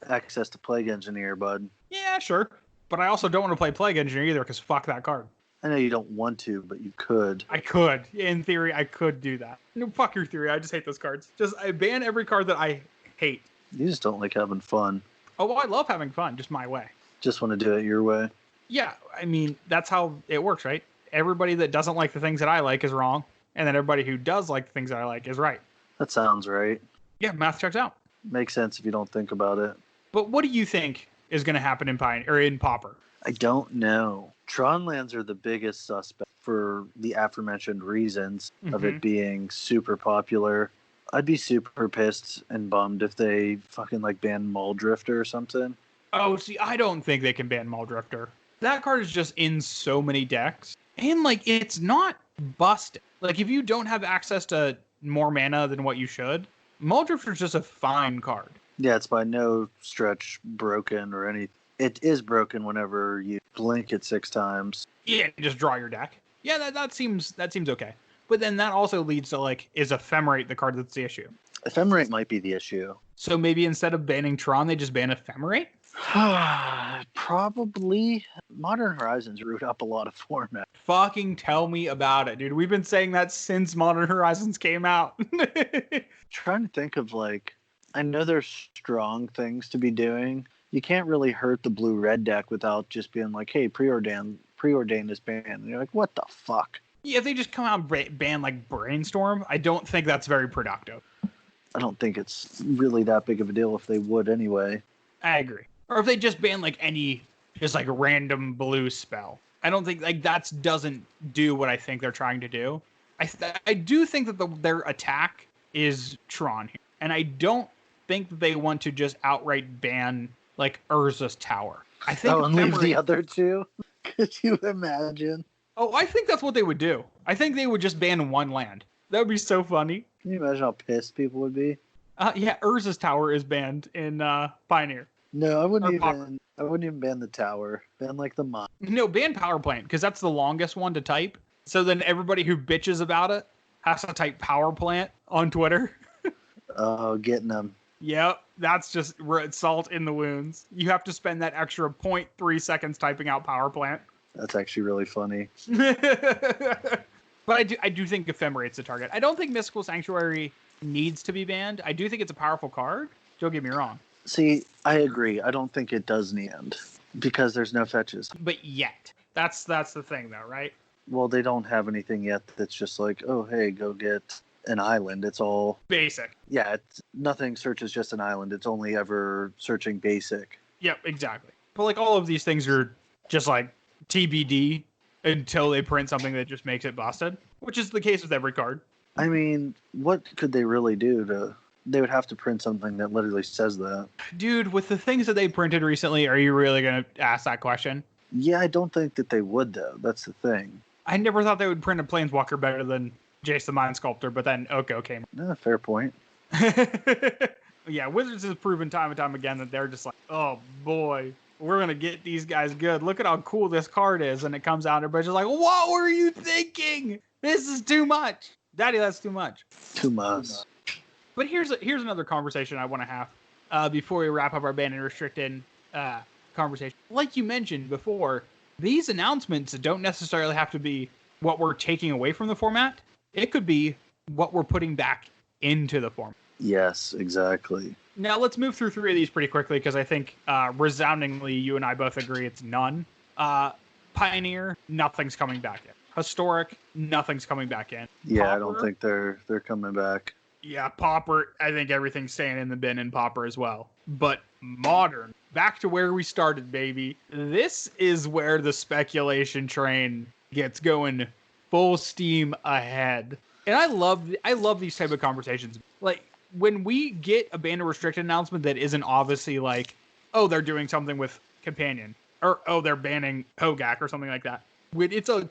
access to Plague Engineer, bud. Yeah, sure. But I also don't want to play Plague Engineer either, because fuck that card. I know you don't want to, but you could. I could. In theory, I could do that. No, fuck your theory. I just hate those cards. I ban every card that I hate. You just don't like having fun. Oh, well, I love having fun, just my way. Just want to do it your way. Yeah, I mean, that's how it works, right? Everybody that doesn't like the things that I like is wrong, and then everybody who does like the things that I like is right. That sounds right. Yeah, math checks out. Makes sense if you don't think about it. But what do you think is going to happen in Pauper? I don't know. Tron lands are the biggest suspect for the aforementioned reasons of it being super popular. I'd be super pissed and bummed if they fucking like ban Mole Drifter or something. Oh, see, I don't think they can ban Mole Drifter. That card is just in so many decks. And, like, it's not busted. Like, if you don't have access to more mana than what you should, Mole Drifter is just a fine card. Yeah, it's by no stretch broken or anything. It is broken whenever you blink it 6 times. Yeah, just draw your deck. Yeah, that seems okay. But then that also leads to, like, is Ephemerate the card that's the issue? Ephemerate might be the issue. So maybe instead of banning Tron, they just ban Ephemerate? Probably. Modern Horizons root up a lot of formats. Fucking tell me about it, dude. We've been saying that since Modern Horizons came out. Trying to think of, like, I know there's strong things to be doing. You can't really hurt the blue-red deck without just being like, hey, Preordain is banned. And you're like, what the fuck? Yeah, if they just come out and ban, like, Brainstorm, I don't think that's very productive. I don't think it's really that big of a deal if they would anyway. I agree. Or if they just ban, like, any just, like, random blue spell. I don't think, like, that doesn't do what I think they're trying to do. I do think that their attack is Tron here. And I don't think that they want to just outright ban like Urza's Tower. I think. Oh, and leave the other two? Could you imagine? Oh, I think that's what they would do. I think they would just ban one land. That would be so funny. Can you imagine how pissed people would be? Yeah, Urza's Tower is banned in Pioneer. No, I wouldn't even ban the tower. Ban like the mine. No, ban Power Plant, because that's the longest one to type. So then everybody who bitches about it has to type Power Plant on Twitter. Oh, getting them. Yep, that's just salt in the wounds. You have to spend that extra 0.3 seconds typing out Power Plant. That's actually really funny. But I do think Ephemerate's the target. I don't think Mystical Sanctuary needs to be banned. I do think it's a powerful card. Don't get me wrong. See, I agree. I don't think it does end because there's no fetches. But yet. That's the thing, though, right? Well, they don't have anything yet that's just like, oh, hey, go get an island. It's all basic. Yeah, nothing searches just an island. It's only ever searching basic. Yep, exactly. But like all of these things are just like TBD until they print something that just makes it busted, which is the case with every card. I mean, what could they really do they would have to print something that literally says that. Dude, with the things that they printed recently, are you really going to ask that question? Yeah, I don't think that they would, though. That's the thing. I never thought they would print a Planeswalker better than Jace the Mind Sculptor, but then Oko came. Fair point. Yeah, Wizards has proven time and time again that they're just like, oh boy, we're going to get these guys good. Look at how cool this card is. And it comes out and everybody's just like, what were you thinking? This is too much. Daddy, that's too much. Too much. But here's another conversation I want to have before we wrap up our banned and restricted conversation. Like you mentioned before, these announcements don't necessarily have to be what we're taking away from the format. It could be what we're putting back into the format. Yes, exactly. Now let's move through 3 of these pretty quickly because I think resoundingly you and I both agree it's none. Pioneer, nothing's coming back in. Historic, nothing's coming back in. Yeah, Pauper, I don't think they're coming back. Yeah, Pauper, I think everything's staying in the bin in Pauper as well. But Modern, back to where we started, baby. This is where the speculation train gets going full steam ahead. And I love these type of conversations. Like, when we get a banned or restricted announcement that isn't obviously like, oh, they're doing something with Companion, or oh, they're banning Hogak or something like that. When it's a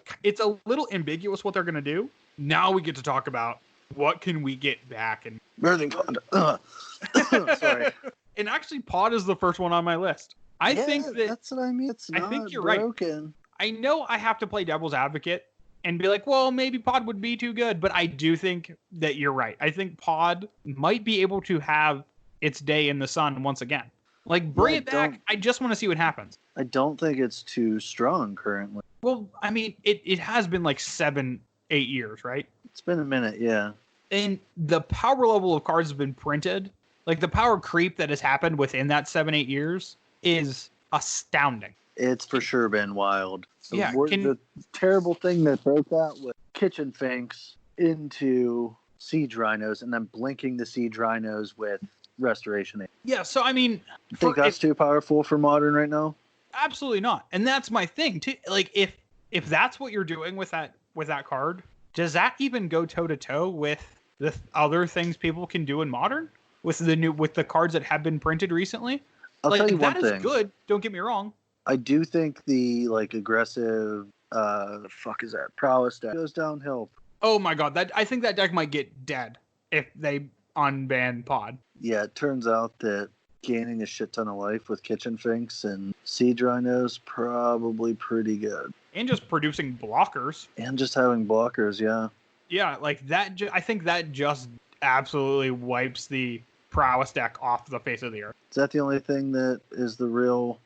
little ambiguous what they're going to do. Now we get to talk about what can we get back. And Birthing Pod. Sorry. And actually, Pod is the first one on my list. I think that's what I mean. I think you're broken. Right. I know I have to play devil's advocate and be like, well, maybe Pod would be too good, but I do think that you're right. I think Pod might be able to have its day in the sun once again. Like, bring it back. I just want to see what happens. I don't think it's too strong currently. Well, I mean, it has been like 7-8 years, right? It's been a minute, yeah. And the power level of cards has been printed. Like, the power creep that has happened within that 7-8 years is astounding. It's for sure been wild. Yeah, the terrible thing that broke out with Kitchen Finks into Siege Rhinos and then blinking the Siege Rhinos with Restoration. Yeah, so I mean, you think that's too powerful for Modern right now? Absolutely not. And that's my thing too. Like, if that's what you're doing with that card, does that even go toe to toe with the other things people can do in Modern with the cards that have been printed recently? I'll tell you one thing. That is good. Don't get me wrong. I do think the aggressive fuck is that prowess deck goes downhill. Oh my god, I think that deck might get dead if they unban Pod. Yeah, it turns out that gaining a shit ton of life with Kitchen Finks and Siege Rhinos probably pretty good. And just producing blockers. And just having blockers, yeah. Yeah, like that. I think that just absolutely wipes the prowess deck off the face of the earth. Is that the only thing that is the real?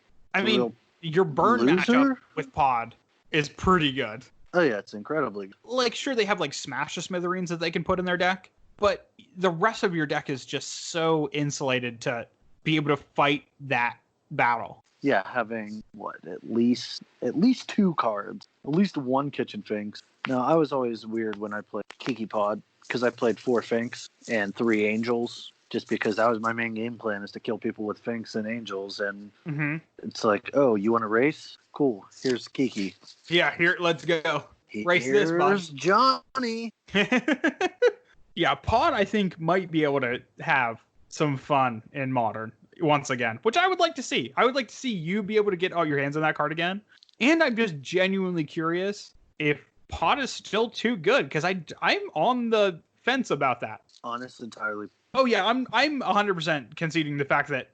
Your burn loser? matchup with Pod is pretty good. Oh yeah, it's incredibly good. Like, sure, they have like Smash the Smithereens that they can put in their deck, but the rest of your deck is just so insulated to be able to fight that battle. Yeah, having at least 2 cards, at least 1 Kitchen Finks. Now, I was always weird when I played Kiki Pod because I played 4 Finks and 3 Angels. Just because that was my main game plan, is to kill people with Finks and Angels. And It's like, oh, you want to race? Cool. Here's Kiki. Yeah, let's go. Race this, bud. Here's Johnny. Yeah, Pod, I think, might be able to have some fun in Modern. once again, which I would like to see. I would like to see you be able to get all your hands on that card again. And I'm just genuinely curious if Pod is still too good, because I'm on the fence about that. Honest, entirely. Oh yeah, I'm 100% conceding the fact that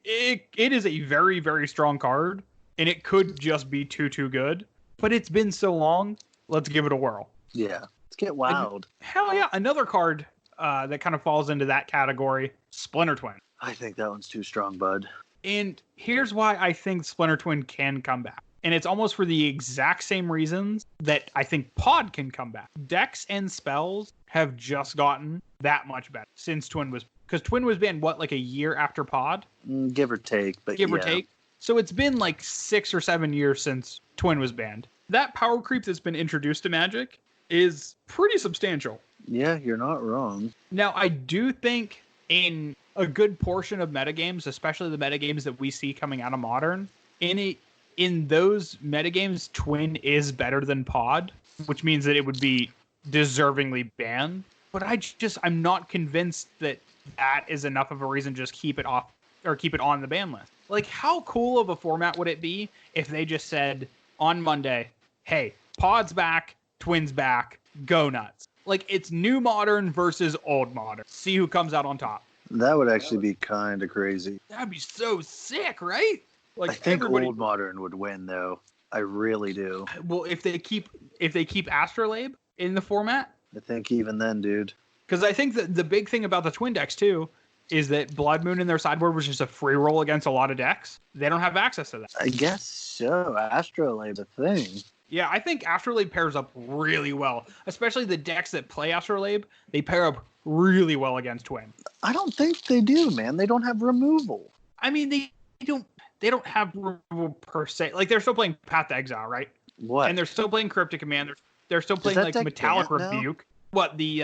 it is a very, very strong card, and it could just be too good. But it's been so long. Let's give it a whirl. Yeah, let's get wild. And, hell yeah, another card that kind of falls into that category, Splinter Twin. I think that one's too strong, bud. And here's why I think Splinter Twin can come back. And it's almost for the exact same reasons that I think Pod can come back. Decks and spells have just gotten that much better since Twin was... Because Twin was banned, what, like a year after Pod? Give or take, but Give or take. So it's been like 6 or 7 years since Twin was banned. That power creep that's been introduced to Magic is pretty substantial. Yeah, you're not wrong. Now, I do think in a good portion of metagames, especially the metagames that we see coming out of Modern, in those metagames, Twin is better than Pod, which means that it would be deservingly banned. But I'm not convinced that is enough of a reason to just keep it off or keep it on the ban list. Like, how cool of a format would it be if they just said on Monday, hey, Pod's back, Twin's back, go nuts. Like, it's new Modern versus old Modern. See who comes out on top. That would actually be kind of crazy. That'd be so sick, right? Like, I think old Modern would win, though. I really do. Well, if they keep Astrolabe in the format, I think even then, dude. Because I think that the big thing about the Twin decks too is that Blood Moon in their sideboard was just a free roll against a lot of decks. They don't have access to that. I guess so. Astrolabe's a thing. Yeah, I think Astrolabe pairs up really well, especially the decks that play Astrolabe. They pair up really well against Twin. I don't think they do, man. They don't have removal. I mean, they don't have removal per se. Like, they're still playing Path to Exile, right? What? And they're still playing Cryptic Command. They're still playing like Metallic Rebuke. What, the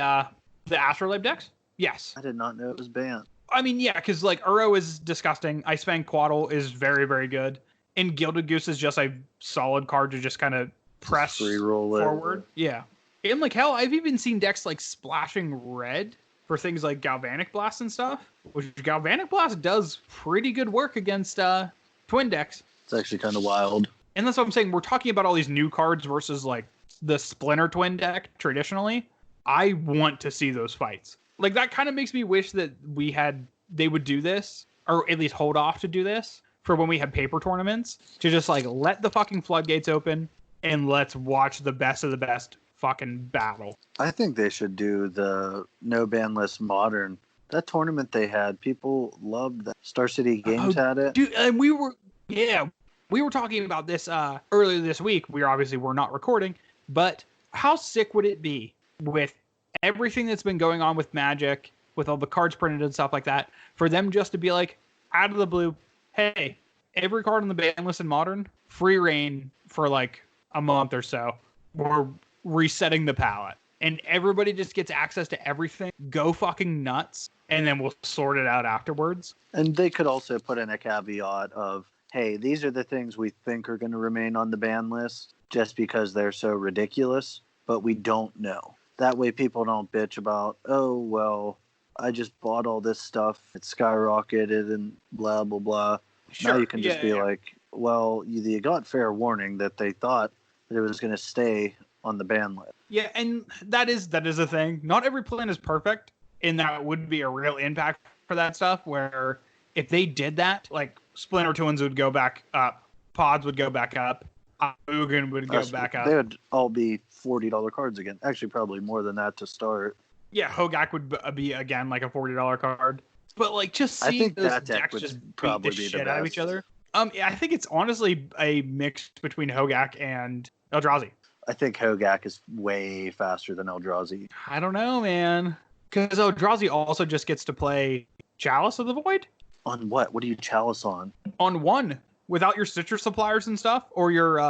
Astrolabe decks? Yes. I did not know it was banned. I mean, yeah, because like Uro is disgusting. Icefang Quaddle is very, very good. And Gilded Goose is just a solid card to just kind of press forward. Yeah. And like, hell, I've even seen decks like splashing red for things like Galvanic Blast and stuff, which Galvanic Blast does pretty good work against Twin decks. It's actually kind of wild. And that's what I'm saying. We're talking about all these new cards versus like the Splinter Twin deck traditionally. I want to see those fights. Like, that kind of makes me wish that they would do this, or at least hold off to do this for when we have paper tournaments, to just like let the fucking floodgates open and let's watch the best of the best fucking battle. I think they should do the no ban list Modern. That tournament they had, people loved that. Star City Games had it. Dude, and we were talking about this earlier this week. We're not recording, but how sick would it be with everything that's been going on with Magic, with all the cards printed and stuff like that, for them just to be like, out of the blue, hey, every card on the ban list in Modern, free reign for like a month or so. We're resetting the palette. And everybody just gets access to everything. Go fucking nuts. And then we'll sort it out afterwards. And they could also put in a caveat of, hey, these are the things we think are going to remain on the ban list just because they're so ridiculous, but we don't know. That way people don't bitch about, oh, well, I just bought all this stuff. It skyrocketed and blah, blah, blah. Sure. Now you can just be like, well, you got fair warning that they thought that it was going to stay on the ban list. Yeah, and that is a thing. Not every plan is perfect, and that would be a real impact for that stuff, where if they did that, like, Splinter Twins would go back up, Pods would go back up, Ugin would go back up. They would all be $40 cards again. Actually, probably more than that to start. Yeah, Hogak would be, again, like a $40 card. But, like, just seeing those decks just probably beat the shit out of each other. Yeah, I think it's honestly a mix between Hogak and Eldrazi. I think Hogak is way faster than Eldrazi. I don't know, man. Because Eldrazi also just gets to play Chalice of the Void. On what? What do you Chalice on? On one. Without your Citrus Suppliers and stuff, or your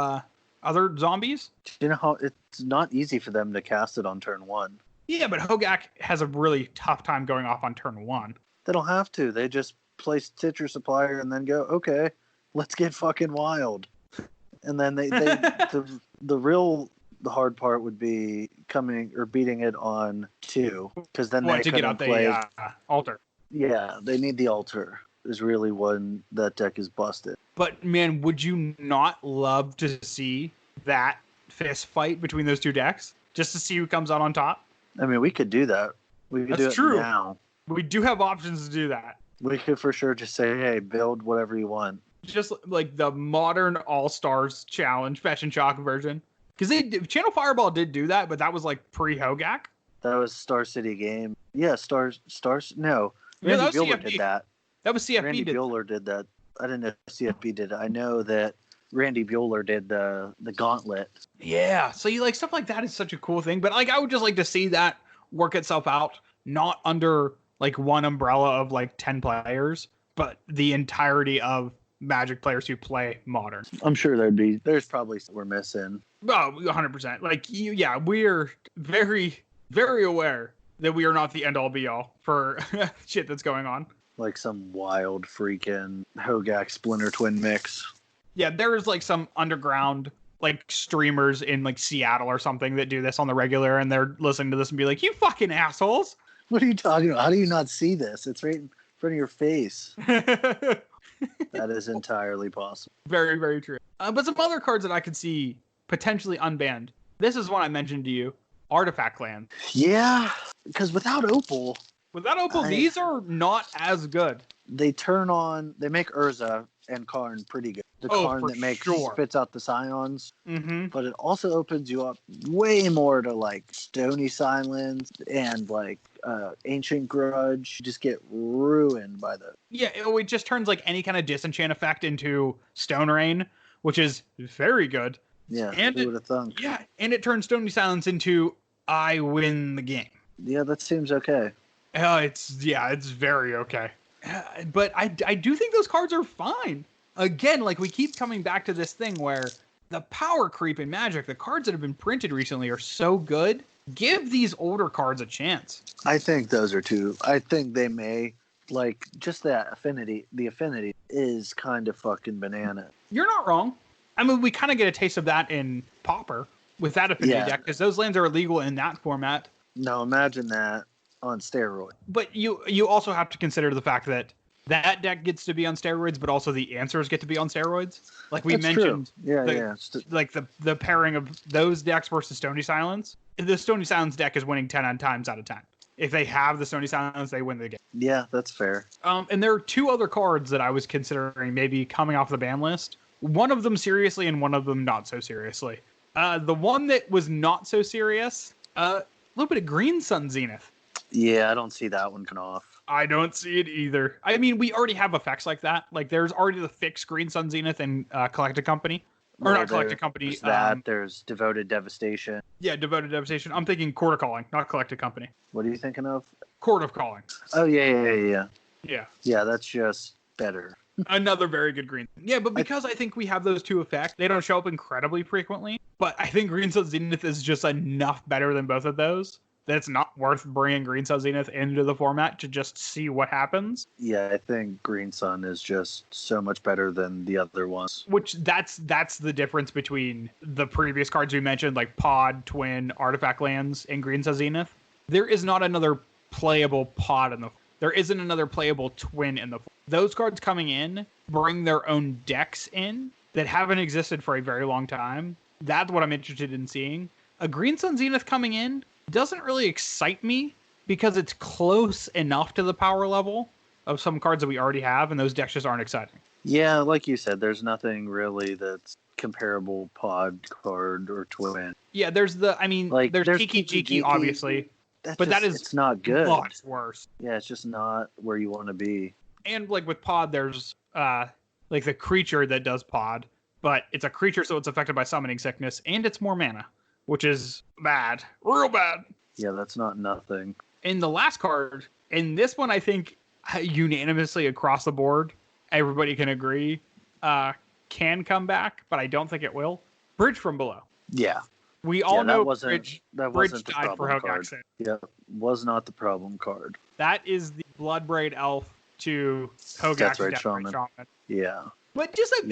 other zombies. Do you know how it's not easy for them to cast it on turn one? Yeah, but Hogak has a really tough time going off on turn one. They don't have to. They just play Citrus Supplier and then go, okay, let's get fucking wild. And then the hard part would be coming or beating it on two, because then they to get out play the altar. Yeah, they need the altar. is really when that deck is busted. But man, would you not love to see that fist fight between those two decks just to see who comes out on top? I mean, we could do that. We could do it now. We do have options to do that. We could for sure just say, hey, build whatever you want. Just like the modern All-Stars challenge, Fetch and Shock version. Because Channel Fireball did do that, but that was like pre-Hogak. That was Star City game. Yeah, Stars. No, Randy Bueller did that. That was CFB. Randy Bueller did that. I didn't know CFB did it. I know that Randy Bueller did the gauntlet. Yeah, so you like stuff like that is such a cool thing. But like, I would just like to see that work itself out, not under like one umbrella of like 10 players, but the entirety of Magic players who play Modern. I'm sure there's probably some we're missing. Oh, 100%. Like, yeah, we're very, very aware that we are not the end all be all for shit that's going on. Like some wild freaking Hogak Splinter Twin mix. Yeah, there's like some underground like streamers in like Seattle or something that do this on the regular, and they're listening to this and be like, "You fucking assholes! What are you talking about? How do you not see this? It's right in front of your face." That is entirely possible. Very, very true. But some other cards that I could see potentially unbanned. This is one I mentioned to you. Artifact Land. Yeah, because without Opal... these are not as good. They make Urza and Karn pretty good. The Karn that spits out the Scions. Mm-hmm. But it also opens you up way more to like Stony Silence and like Ancient Grudge. You just get ruined by the... Yeah, it just turns like any kind of disenchant effect into Stone Rain, which is very good. Yeah, and who would have thunk? Yeah, and it turns Stony Silence into I win the game. Yeah, that seems okay. It's very okay. But I do think those cards are fine. Again, like we keep coming back to this thing where the power creep in Magic, the cards that have been printed recently are so good. Give these older cards a chance. I think those are two. I think they may, like, just that affinity. The affinity is kind of fucking banana. You're not wrong. I mean, we kind of get a taste of that in Pauper with that affinity deck because those lands are illegal in that format. No, imagine that on steroids. But you also have to consider the fact that deck gets to be on steroids, but also the answers get to be on steroids. Like we mentioned, like the pairing of those decks versus Stony Silence. The Stony Silence deck is winning 10 times out of 10. If they have the Stony Silence, they win the game. Yeah, that's fair. And there are two other cards that I was considering maybe coming off the ban list. One of them seriously and one of them not so seriously. The one that was not so serious, a little bit of Green Sun Zenith. Yeah, I don't see that one coming off. I don't see it either. I mean, we already have effects like that. Like, there's already the fixed Green Sun Zenith and Collected Company. Or not Collected Company. There's Devoted Devastation. Yeah, Devoted Devastation. I'm thinking Court of Calling, not Collected Company. What are you thinking of? Court of Calling. Oh, yeah. Yeah. Yeah, that's just better. Another very good green. Yeah, but because I think we have those two effects, they don't show up incredibly frequently. But I think Green Sun Zenith is just enough better than both of those that it's not worth bringing Green Sun Zenith into the format to just see what happens. Yeah, I think Green Sun is just so much better than the other ones. Which that's the difference between the previous cards we mentioned, like Pod, Twin, Artifact Lands, and Green Sun Zenith. There is not another playable Pod in the... There isn't another playable Twin in the... Those cards coming in bring their own decks in that haven't existed for a very long time. That's what I'm interested in seeing. A Green Sun Zenith coming in doesn't really excite me because it's close enough to the power level of some cards that we already have, and those decks just aren't exciting. Yeah, like you said, there's nothing really that's comparable Pod card or Twin. Yeah, there's there's Tiki Jiki, obviously, it's not good. Much worse. Yeah, it's just not where you want to be. And like with Pod, there's like the creature that does Pod, but it's a creature, so it's affected by Summoning Sickness, and it's more mana, which is bad, real bad. Yeah, that's not nothing. In the last card, in this one, I think unanimously across the board, everybody can agree, can come back, but I don't think it will. Bridge from Below. Yeah. We all know Bridge died for Hogak. Yeah, was not the problem card. That is the Bloodbraid Elf to Hogak's Deathray Shaman. Yeah. But just like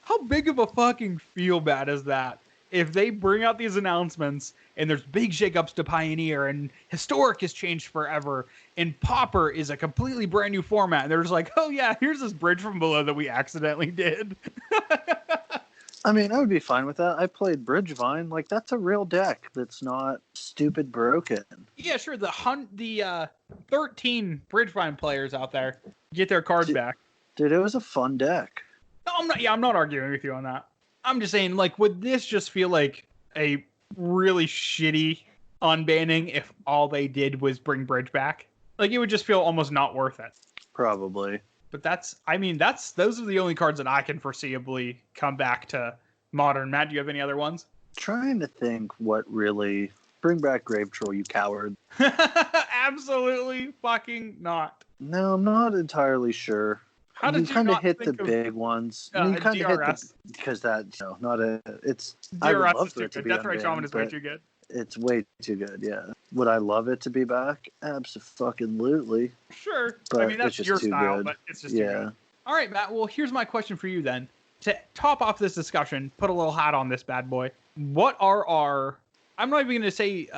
how big of a fucking feel bad is that? if they bring out these announcements and there's big shakeups to Pioneer and Historic has changed forever and Pauper is a completely brand new format, and they're just like, oh yeah, here's this Bridge from Below that we accidentally did. I mean, I would be fine with that. I played Bridgevine. Like, that's a real deck that's not stupid broken. Yeah, sure. The 13 Bridgevine players out there get their cards back. Dude, it was a fun deck. No, I'm not arguing with you on that. I'm just saying, like, would this just feel like a really shitty unbanning if all they did was bring Bridge back? Like, it would just feel almost not worth it. Probably. But those are the only cards that I can foreseeably come back to Modern. Matt, do you have any other ones? Trying to think what really... Bring back Grave Troll, you coward. Absolutely fucking not. No, I'm not entirely sure. How did you kind of not hit think the of, big ones? You kind of hit because that, not a... It's... I would love for it to be Death Ray Shaman unbanned, is way too good. It's way too good, yeah. Would I love it to be back? Abso-fucking-lutely. Sure. But I mean, that's your style, good. but it's just too good. All right, Matt. Well, here's my question for you then. To top off this discussion, put a little hat on this bad boy. What are our... I'm not even going to say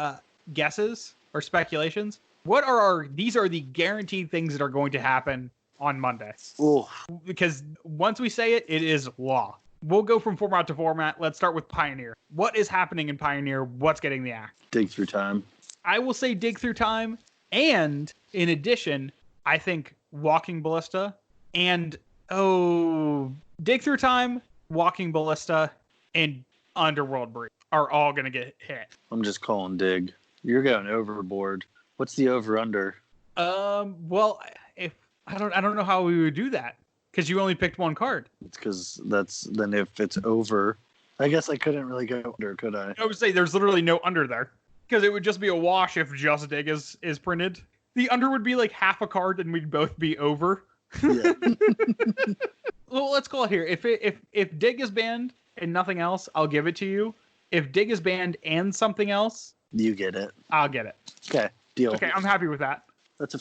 guesses or speculations. What are these are the guaranteed things that are going to happen on Monday. Ooh. Because once we say it, it is law. We'll go from format to format. Let's start with Pioneer. What is happening in Pioneer? What's getting the axe? Dig Through Time. I will say Dig Through Time. And in addition, I think Walking Ballista and, Dig Through Time, Walking Ballista, and Underworld Breach are all going to get hit. I'm just calling Dig. You're going overboard. What's the over-under? Well, if I don't know how we would do that. Because you only picked one card. It's because then if it's over, I guess I couldn't really go under, could I? I would say there's literally no under there. Because it would just be a wash if just Dig is printed. The under would be like half a card and we'd both be over. Yeah. Well, let's call it here. If Dig is banned and nothing else, I'll give it to you. If Dig is banned and something else, you get it. I'll get it. Okay, deal. Okay, I'm happy with that. That's a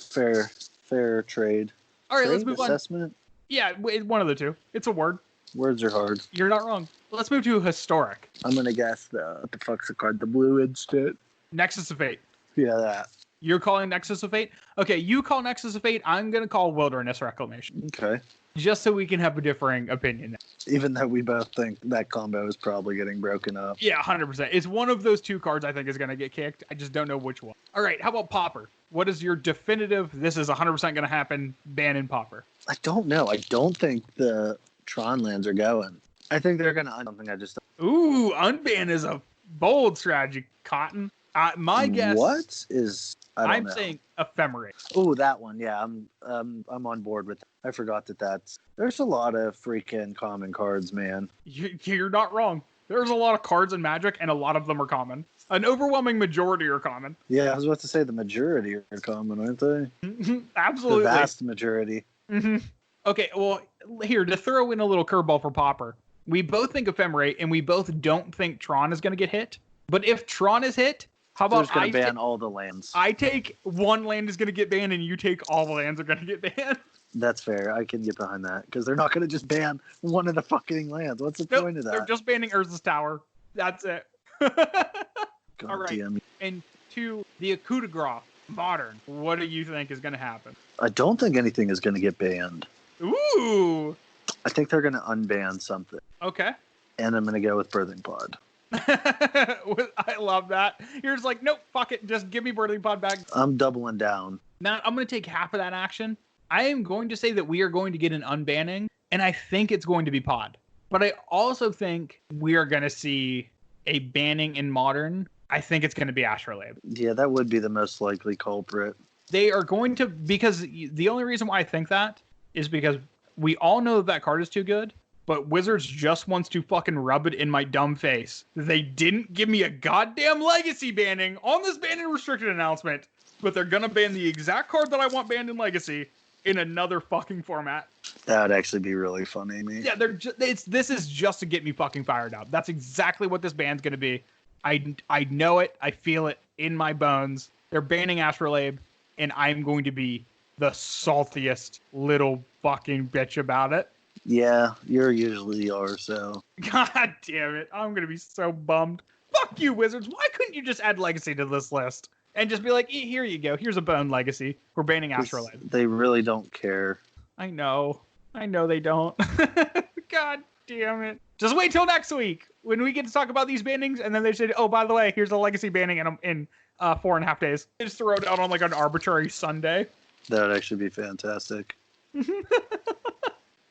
fair trade. All right, trade? let's move Assessment? on. Yeah, one of the two. It's a word. Words are hard. You're not wrong. Let's move to Historic. I'm going to guess what the fuck's the card? The blue instant? Nexus of Fate. Yeah, that. You're calling Nexus of Fate? Okay, you call Nexus of Fate. I'm going to call Wilderness Reclamation. Okay. Just so we can have a differing opinion. Even though we both think that combo is probably getting broken up. Yeah, 100%. It's one of those two cards I think is going to get kicked. I just don't know which one. All right, how about Pauper? What is your definitive, this is 100% going to happen, ban in Pauper? I don't know. I don't think the Tron lands are going. I think they're going to something I just... Ooh, unban is a bold strategy, Cotton. My guess... What is... I'm saying Ephemerate. Oh, that one. Yeah, I'm on board with that. I forgot there's a lot of freaking common cards, man. You're not wrong. There's a lot of cards in Magic, and a lot of them are common. An overwhelming majority are common. Yeah, I was about to say the majority are common, aren't they? Absolutely. The vast majority. Mm-hmm. Okay, well, here, to throw in a little curveball for Pauper, we both think Ephemerate, and we both don't think Tron is going to get hit. But if Tron is hit, how about I ban all the lands? I take one land is going to get banned, and you take all the lands are going to get banned. That's fair. I can get behind that because they're not going to just ban one of the fucking lands. What's the point of that? They're just banning Urza's Tower. That's it. All right. Damn. And to the coup de grace, Modern. What do you think is going to happen? I don't think anything is going to get banned. Ooh. I think they're going to unban something. Okay. And I'm going to go with Birthing Pod. I love that. You're just like, nope, fuck it. Just give me Birthing Pod back. I'm doubling down. Now, I'm going to take half of that action. I am going to say that we are going to get an unbanning, and I think it's going to be Pod. But I also think we are going to see a banning in Modern. I think it's going to be Astrolabe. Yeah, that would be the most likely culprit. They are going to, because the only reason why I think that is because we all know that card is too good, but Wizards just wants to fucking rub it in my dumb face. They didn't give me a goddamn Legacy banning on this banned and restricted announcement, but they're going to ban the exact card that I want banned in Legacy in another fucking format. That would actually be really funny, mate. Yeah, this is just to get me fucking fired up. That's exactly what this ban's going to be. I know it. I feel it in my bones. They're banning Astrolabe, and I'm going to be the saltiest little fucking bitch about it. Yeah, you usually are, so. God damn it. I'm going to be so bummed. Fuck you, Wizards. Why couldn't you just add Legacy to this list? And just be like, here you go. Here's a bone Legacy. We're banning Astrolabe. They really don't care. I know they don't. God damn it. Just wait till next week when we get to talk about these bannings, and then they say, oh, by the way, here's a Legacy banning in 4.5 days. They just throw it out on like an arbitrary Sunday. That would actually be fantastic.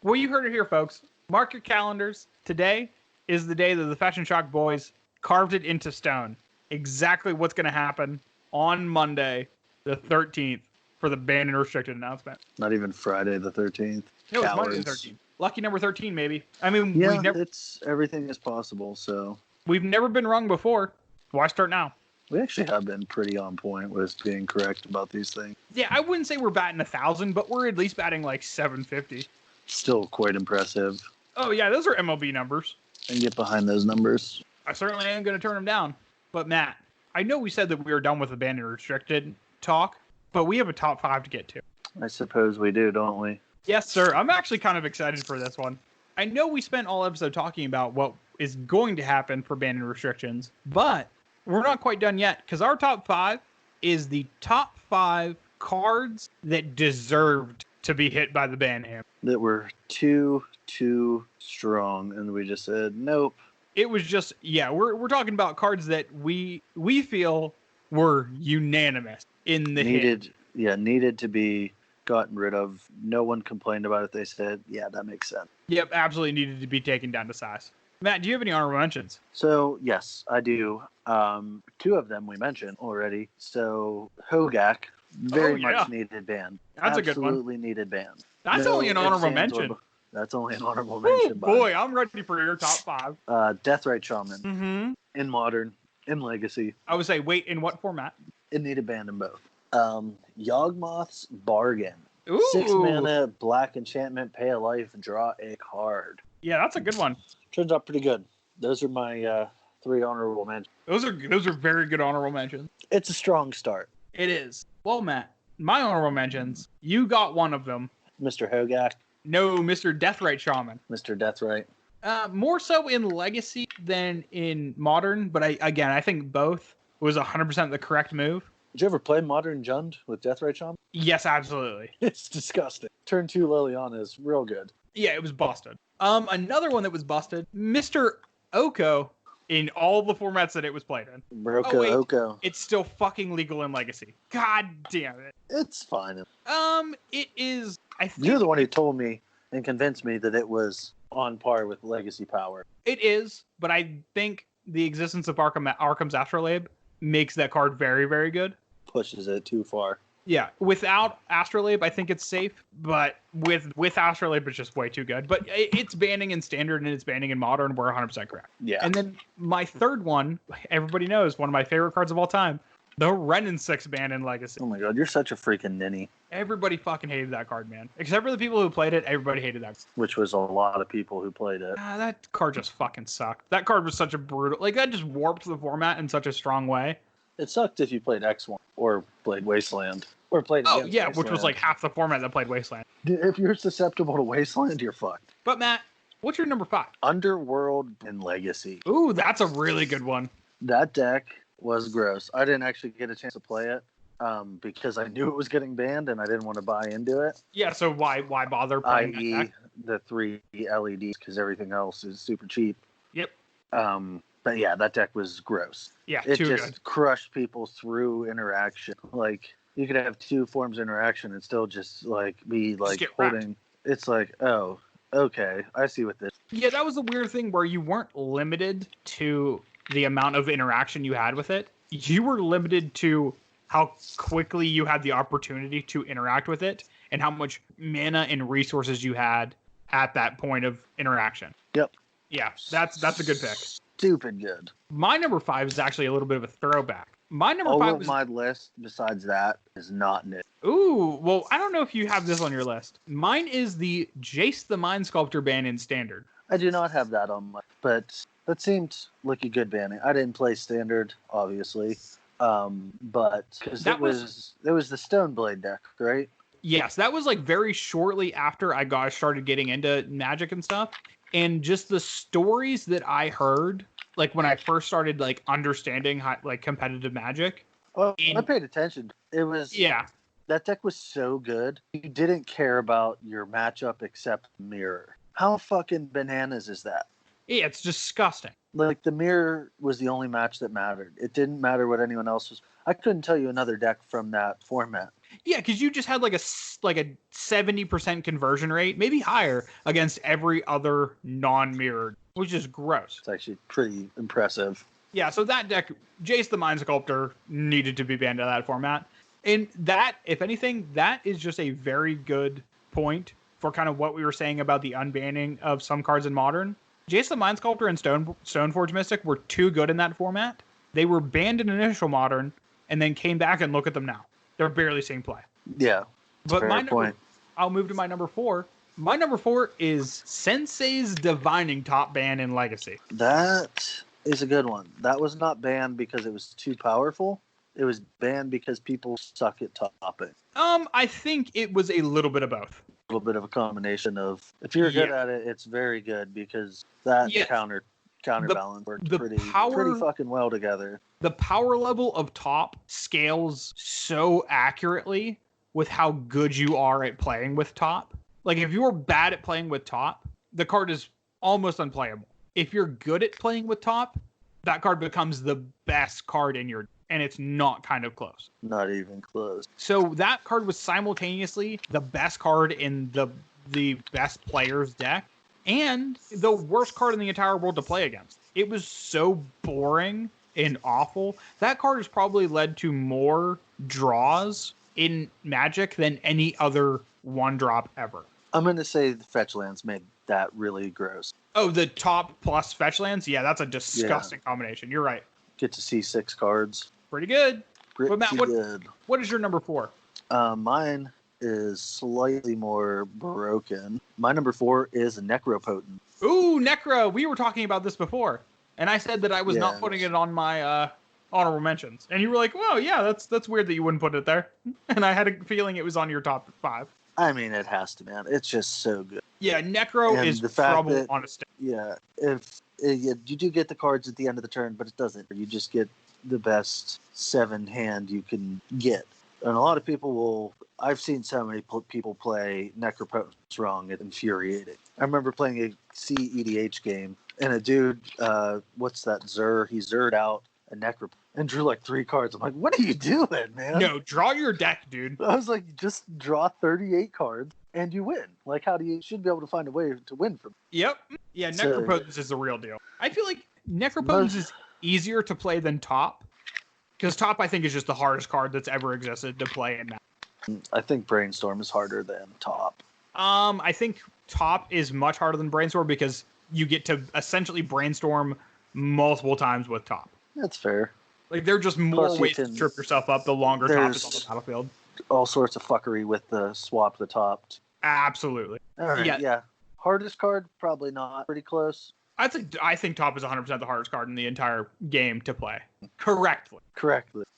Well, you heard it here, folks. Mark your calendars. Today is the day that the Fetch and Shock boys carved it into stone. Exactly what's going to happen on Monday, the 13th, for the banned and restricted announcement. Not even Friday the 13th. No, it's Monday the 13th. Lucky number 13, maybe. I mean, yeah, everything is possible, so. We've never been wrong before. Why start now? We actually have been pretty on point with being correct about these things. Yeah, I wouldn't say we're batting 1,000, but we're at least batting like 750. Still quite impressive. Oh, yeah, those are MLB numbers. I can get behind those numbers. I certainly am going to turn them down. But, Matt, I know we said that we were done with the banned and restricted talk, but we have a top 5 to get to. I suppose we do, don't we? Yes, sir. I'm actually kind of excited for this one. I know we spent all episode talking about what is going to happen for banned and restrictions, but we're not quite done yet, because our top 5 is the top 5 cards that deserved to be hit by the ban hammer. That were too strong, and we just said, nope. It was just, yeah, we're talking about cards that we feel were unanimous in the hit. Yeah, needed to be gotten rid of. No one complained about it. They said, yeah, that makes sense. Yep, absolutely needed to be taken down to size. Matt, do you have any honorable mentions? So, yes, I do. 2 of them we mentioned already. So, Hogak, very much needed ban. That's a good one. Absolutely needed ban. That's only an honorable mention. That's only an honorable mention. Boy, I'm ready for your top 5. Deathrite Shaman. Mm-hmm. In Modern. In Legacy. I would say, wait, in what format? It needed ban in both. Yawgmoth's Bargain. Ooh. 6 mana, black enchantment, pay a life, draw a card. Yeah, that's a good one. Turns out pretty good. Those are my 3 honorable mentions. Those are very good honorable mentions. It's a strong start. It is. Well, Matt, my honorable mentions, you got one of them. Mr. Hogak. No, Mr. Deathrite Shaman. Mr. Deathrite. More so in Legacy than in Modern, but I think both was 100% the correct move. Did you ever play Modern Jund with Deathrite Shaman? Yes, absolutely. It's disgusting. Turn 2 Liliana is real good. Yeah, it was busted. Another one that was busted, Mr. Oko, in all the formats that it was played in. Oko. It's still fucking legal in Legacy. God damn it. It's fine. It is, I think. You're the one who told me and convinced me that it was on par with Legacy power. It is, but I think the existence of Arkham's Astrolabe makes that card very, very good. Pushes it too far. Yeah, without Astrolabe, I think it's safe, but with Astrolabe, it's just way too good. But it's banning in Standard and it's banning in Modern. We're 100% correct. Yeah. And then my third one, everybody knows, one of my favorite cards of all time, the Renin 6 ban in Legacy. Oh my god, you're such a freaking ninny. Everybody fucking hated that card, man. Except for the people who played it, everybody hated that. Which was a lot of people who played it. That card just fucking sucked. That card was such a brutal... Like, that just warped the format in such a strong way. It sucked if you played X1 or played Wasteland. Or played Wasteland. Which was like half the format that played Wasteland. If you're susceptible to Wasteland, you're fucked. But Matt, what's your number 5? Underworld and Legacy. Ooh, that's a really good one. That deck was gross. I didn't actually get a chance to play it because I knew it was getting banned and I didn't want to buy into it. Yeah, so why bother playing that deck? The 3 LEDs because everything else is super cheap. Yep. But yeah, that deck was gross. Yeah, it too just good. Crushed people through interaction. Like you could have 2 forms of interaction and still just like be like holding. It's like, oh, okay, I see what this. Yeah, that was the weird thing where you weren't limited to the amount of interaction you had with it. You were limited to how quickly you had the opportunity to interact with it and how much mana and resources you had at that point of interaction. Yep. Yeah, that's a good pick. Stupid good. My number 5 is actually a little bit of a throwback. My number 5 was... my list besides that is not it. Ooh, well, I don't know if you have this on your list. Mine is the Jace the Mind Sculptor ban in Standard. I do not have that on my, but that seemed like a good banning. I didn't play Standard, obviously, but because it was the Stoneblade deck, right? Yes, that was like very shortly after I started getting into Magic and stuff. And just the stories that I heard, like when I first started like understanding how, like competitive Magic. Well, I paid attention. It was that deck was so good. You didn't care about your matchup except mirror. How fucking bananas is that? Yeah, it's disgusting. Like the mirror was the only match that mattered. It didn't matter what anyone else was. I couldn't tell you another deck from that format. Yeah, because you just had like a 70% conversion rate, maybe higher, against every other non-mirrored, which is gross. It's actually pretty impressive. Yeah, so that deck, Jace the Mind Sculptor, needed to be banned out of that format. And that, if anything, that is just a very good point for kind of what we were saying about the unbanning of some cards in Modern. Jace the Mind Sculptor and Stoneforge Mystic were too good in that format. They were banned in initial Modern, and then came back and look at them now. They're barely seeing play. Yeah, but I'll move to my number 4. My number 4 is Sensei's Divining Top ban in Legacy. That is a good one. That was not banned because it was too powerful. It was banned because people suck at topping. I think it was a little bit of both. A little bit of a combination of, if you're good at it, it's very good because that counterbalance worked pretty fucking well together. The power level of top scales so accurately with how good you are at playing with top. Like if you're bad at playing with top, the card is almost unplayable. If you're good at playing with top, that card becomes the best card in your, and it's not kind of close. Not even close. So that card was simultaneously the best card in the best player's deck and the worst card in the entire world to play against. It was so boring and awful. That card has probably led to more draws in Magic than any other one drop ever. I'm going to say the fetch lands made that really gross. Oh, the top plus fetch lands? Yeah, that's a disgusting combination. You're right. Get to see 6 cards. Pretty good. Pretty Matt, good. What is your number 4? Mine is slightly more broken. My number 4 is Necropotent. Ooh, Necro. We were talking about this before. And I said that I was not putting it on my honorable mentions. And you were like, well, yeah, that's weird that you wouldn't put it there. And I had a feeling it was on your top 5. I mean, it has to, man. It's just so good. Yeah, Necro is trouble on a stick. Yeah, if you do get the cards at the end of the turn, but it doesn't. You just get the best 7 hand you can get. And a lot of people will... I've seen so many people play Necropotence wrong. It's infuriating. I remember playing a CEDH game, and a dude, what's that, Zur? He Zur'd out a Necropotence and drew like 3 cards. I'm like, what are you doing, man? No, draw your deck, dude. I was like, just draw 38 cards and you win. Like, you should be able to find a way to win from. Yep. Yeah, Necropotence is the real deal. I feel like Necropotence is easier to play than Top. Because Top, I think, is just the hardest card that's ever existed to play in that. I think Brainstorm is harder than Top. I think Top is much harder than Brainstorm because you get to essentially brainstorm multiple times with Top. That's fair. Like, there are just more ways to trip yourself up the longer Top is on the battlefield. All sorts of fuckery with the swap the top. Absolutely. All right, yeah. Hardest card? Probably not. Pretty close. I think Top is 100% the hardest card in the entire game to play. Correctly.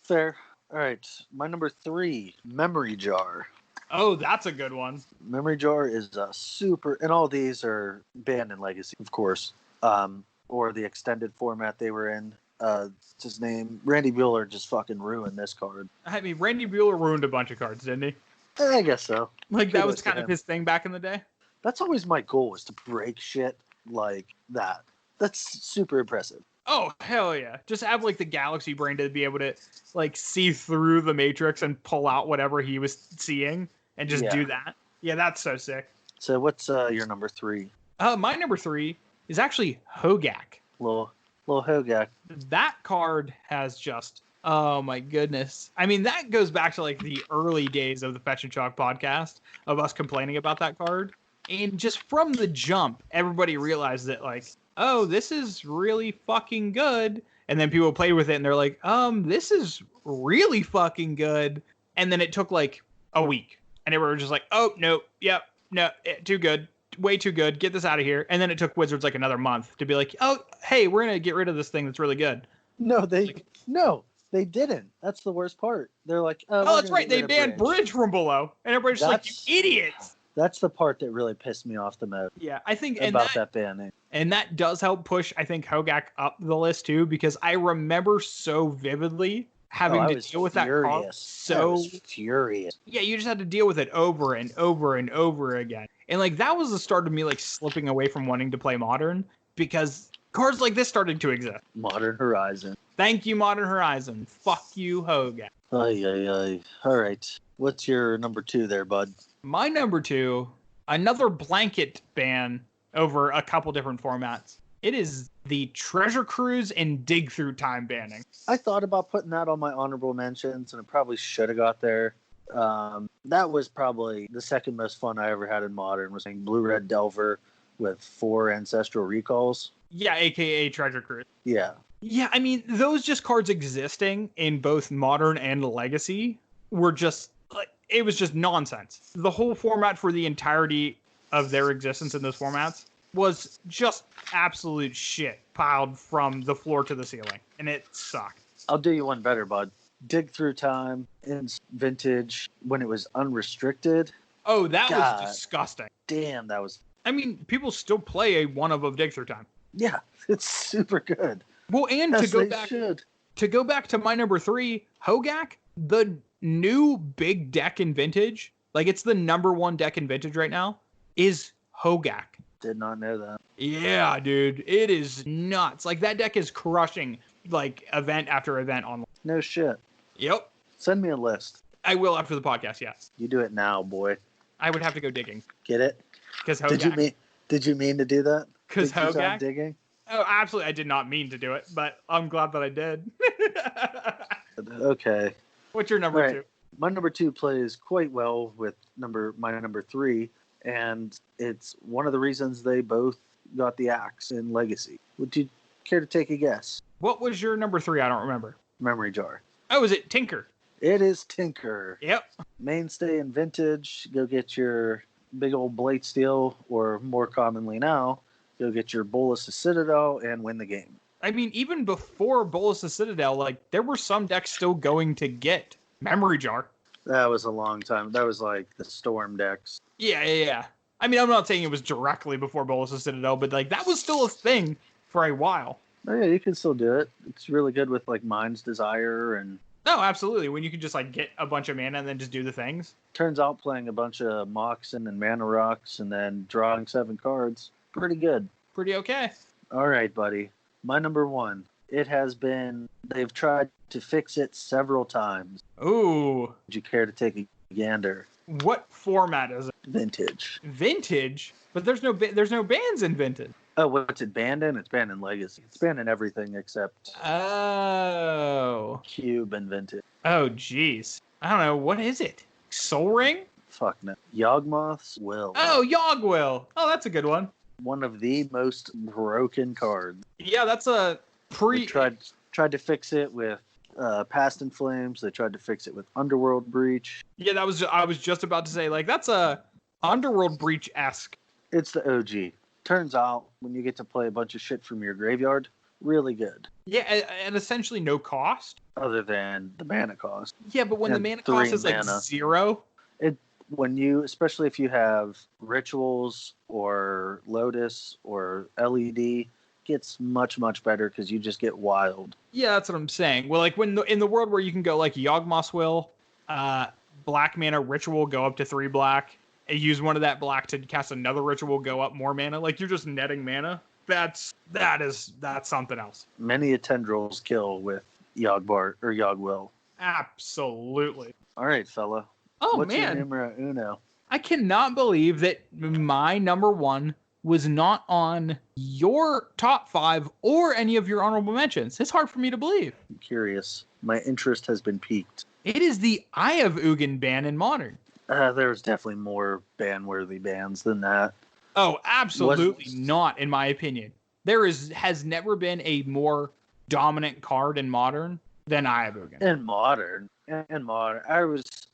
Fair. All right. My number 3, Memory Jar. Oh, that's a good one. Memory Jar is a super... And all these are banned in Legacy, of course. Or the extended format they were in. What's his name? Randy Buehler just fucking ruined this card. I mean, Randy Buehler ruined a bunch of cards, didn't he? I guess so. Like, that was kind of his thing back in the day? That's always my goal, was to break shit like that. That's super impressive. Oh, hell yeah. Just have, like, the galaxy brain to be able to, like, see through the Matrix and pull out whatever he was seeing and just do that. Yeah, that's so sick. So what's your number 3? My number 3 is actually Hogak. Little Hogak. That card has just... Oh, my goodness. I mean, that goes back to, like, the early days of the Fetch and Chalk podcast of us complaining about that card. And just from the jump, everybody realized that, like, oh, this is really fucking good. And then people played with it and they're like, this is really fucking good. And then it took, like, a week. And everyone was just like, oh, no, yep, no, too good. Way too good. Get this out of here. And then it took Wizards, like, another month to be like, oh, hey, we're going to get rid of this thing that's really good. No, They didn't. That's the worst part. They're like, oh, that's right. They banned Bridge from below, and everybody's just like, you idiots. That's the part that really pissed me off the most. Yeah, I think about that banning. And that does help push, I think, Hogak up the list too, because I remember so vividly having to deal with that card. I was furious. Yeah, you just had to deal with it over and over and over again. And like that was the start of me like slipping away from wanting to play Modern, because cards like this started to exist. Modern Horizon. Thank you, Modern Horizon. Fuck you, Hogak. Ay. All right. What's your number 2 there, bud? My number 2, another blanket ban over a couple different formats. It is the Treasure Cruise and Dig Through Time banning. I thought about putting that on my honorable mentions, and it probably should have got there. That was probably the second most fun I ever had in Modern, was playing Blue Red Delver with 4 Ancestral Recalls. Yeah, aka Treasure Cruise. Yeah. Yeah, I mean, those just cards existing in both Modern and Legacy were just, like, it was just nonsense. The whole format for the entirety of their existence in those formats was just absolute shit piled from the floor to the ceiling, and it sucked. I'll do you one better, bud. Dig Through Time in Vintage when it was unrestricted. Oh, that was disgusting. Damn, that was... I mean, people still play a one of Dig Through Time. Yeah, it's super good. Well, and to go back to my number 3, Hogak, the new big deck in Vintage, like it's the number 1 deck in Vintage right now, is Hogak. Did not know that. Yeah, dude, it is nuts. Like that deck is crushing like event after event online. No shit. Yep. Send me a list. I will after the podcast. Yes. You do it now, boy. I would have to go digging. Get it? Because Hogak. Did you mean to do that? Because Hogak. Digging. Oh, absolutely. I did not mean to do it, but I'm glad that I did. Okay. What's your number 2? My number 2 plays quite well with my number 3, and it's one of the reasons they both got the axe in Legacy. Would you care to take a guess? What was your number 3? I don't remember. Memory Jar. Oh, is it Tinker? It is Tinker. Yep. Mainstay in Vintage. Go get your big old Blade Steel, or more commonly now, go get your Bolus of Citadel and win the game. I mean, even before Bolus of Citadel, like, there were some decks still going to get Memory Jar. That was a long time. That was like the Storm decks. Yeah. I mean, I'm not saying it was directly before Bolus of Citadel, but, like, that was still a thing for a while. Oh, yeah, you can still do it. It's really good with, like, Mind's Desire and... No, absolutely. When you can just, like, get a bunch of mana and then just do the things. Turns out playing a bunch of Moxen and Mana Rocks and then drawing 7 cards, pretty good. Pretty okay. All right, buddy. My number 1. It has been... They've tried to fix it several times. Ooh. Would you care to take a gander? What format is it? Vintage. Vintage? But there's no bans in Vintage. Oh, what's it banned in? It's banned in Legacy. It's banned in everything except... Oh. Cube and Vintage. Oh, jeez. I don't know. What is it? Soul Ring? Fuck no. Yawgmoth's Will. Oh, Yawgwill. Oh, that's a good one. One of the most broken cards. Yeah, that's a They tried to fix it with Past in Flames. They tried to fix it with Underworld Breach. Yeah, I was just about to say, like, that's a Underworld Breach-esque. It's the OG. Turns out, when you get to play a bunch of shit from your graveyard, really good. Yeah, and essentially no cost. Other than the mana cost. Yeah, but when the mana cost is like 0. Especially if you have Rituals or Lotus or LED, gets much, much better because you just get wild. Yeah, that's what I'm saying. Well, like in the world where you can go like Yawgmoth's Will, black mana Ritual, go up to 3 black, and use one of that black to cast another Ritual, go up more mana. Like you're just netting mana. That's something else. Many a tendrils kill with Yawgbart or Yawgwill. Absolutely. All right, fella. Oh, What's man. your numero uno? I cannot believe that my number 1 was not on your top 5 or any of your honorable mentions. It's hard for me to believe. I'm curious. My interest has been piqued. It is the Eye of Ugin ban in Modern. There's definitely more ban-worthy bans than that. Oh, absolutely not, in my opinion. There has never been a more dominant card in Modern than Eye of Ugin. In Modern,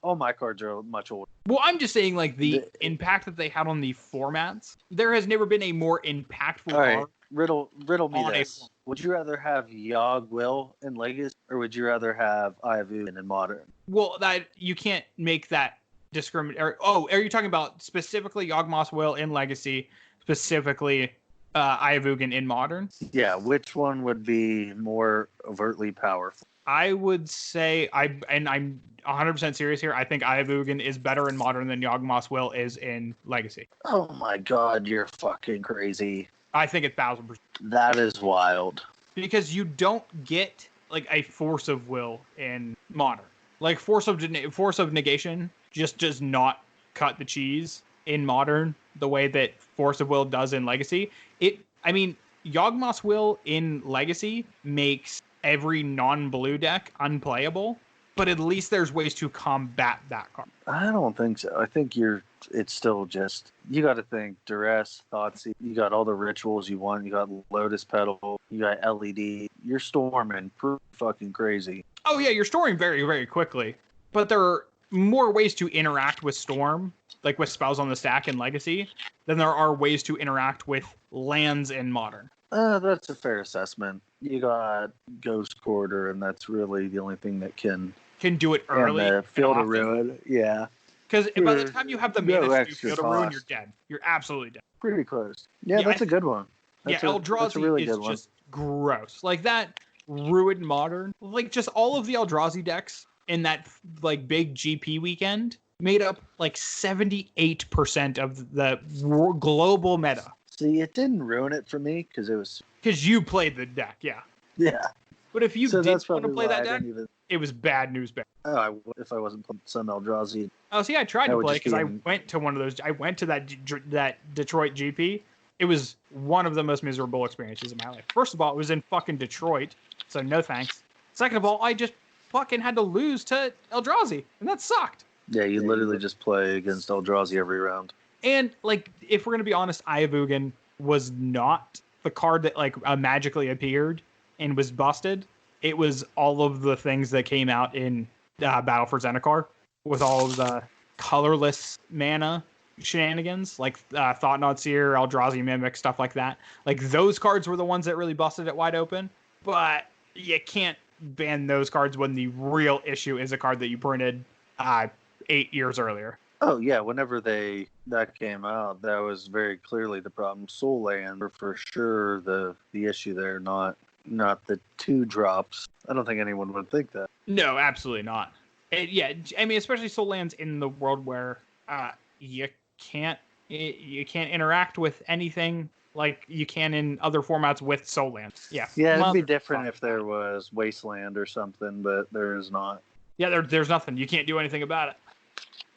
all my cards are much older. Well, I'm just saying, like, the impact that they had on the formats. There has never been a more impactful card riddle me On a this. Would you rather have Yogg Will in Legacy, or would you rather have Ayavugan in Modern? Well, that you can't make that discriminate. Oh, are you talking about specifically Yawgmoth's Will in Legacy, specifically Ayavugan in Modern? Yeah, which one would be more overtly powerful? I would say I'm 100% serious here. I think Ayavugan is better in Modern than Yawgmoth's Will is in Legacy. Oh my god, you're fucking crazy. I think it's 1000%. That is wild. Because you don't get like a Force of Will in Modern. Like Force of Negation just does not cut the cheese in Modern the way that Force of Will does in Legacy. Yawgmoth's Will in Legacy makes every non-blue deck unplayable, but at least there's ways to combat that card. I don't think so. I think it's still just, you got to think Duress, Thoughtseize, you got all the rituals you want, you got Lotus Petal, you got LED, you're storming pretty fucking crazy. Oh yeah, you're storing very, very quickly, but there are more ways to interact with Storm, like with spells on the stack in Legacy, than there are ways to interact with lands in Modern. That's a fair assessment. You got Ghost Quarter, and that's really the only thing that can do it early. And Field of Ruin, yeah. Because by the time you have the mana to do extra Field of Ruin, you're dead. You're absolutely dead. Pretty close. Yeah, that's a good one. Eldrazi really is just gross. Like that Ruined Modern, like just all of the Eldrazi decks in that like big GP weekend made up like 78% of the global meta. See, it didn't ruin it for me because you played the deck, yeah. Yeah. But if you didn't want to play that deck, it was bad news. If I wasn't playing some Eldrazi. Oh, see, I tried to play because I went to one of those. I went to that Detroit GP. It was one of the most miserable experiences of my life. First of all, it was in fucking Detroit, so no thanks. Second of all, I just fucking had to lose to Eldrazi, and that sucked. Yeah, you literally just play against Eldrazi every round. And, like, if we're going to be honest, Ayavugan was not the card that, like, magically appeared and was busted. It was all of the things that came out in Battle for Zendikar with all of the colorless mana shenanigans, like Thought-Knot Seer, Eldrazi Mimic, stuff like that. Like, those cards were the ones that really busted it wide open. But you can't ban those cards when the real issue is a card that you printed 8 years earlier. Oh yeah, whenever that came out, that was very clearly the problem. Soul Land were for sure the issue there, not the 2 drops. I don't think anyone would think that. No, absolutely not. Especially Soul Land's in the world where you can't interact with anything like you can in other formats with Soul Land. Yeah, it'd be different if there was Wasteland or something, but there is not. Yeah, there's nothing. You can't do anything about it.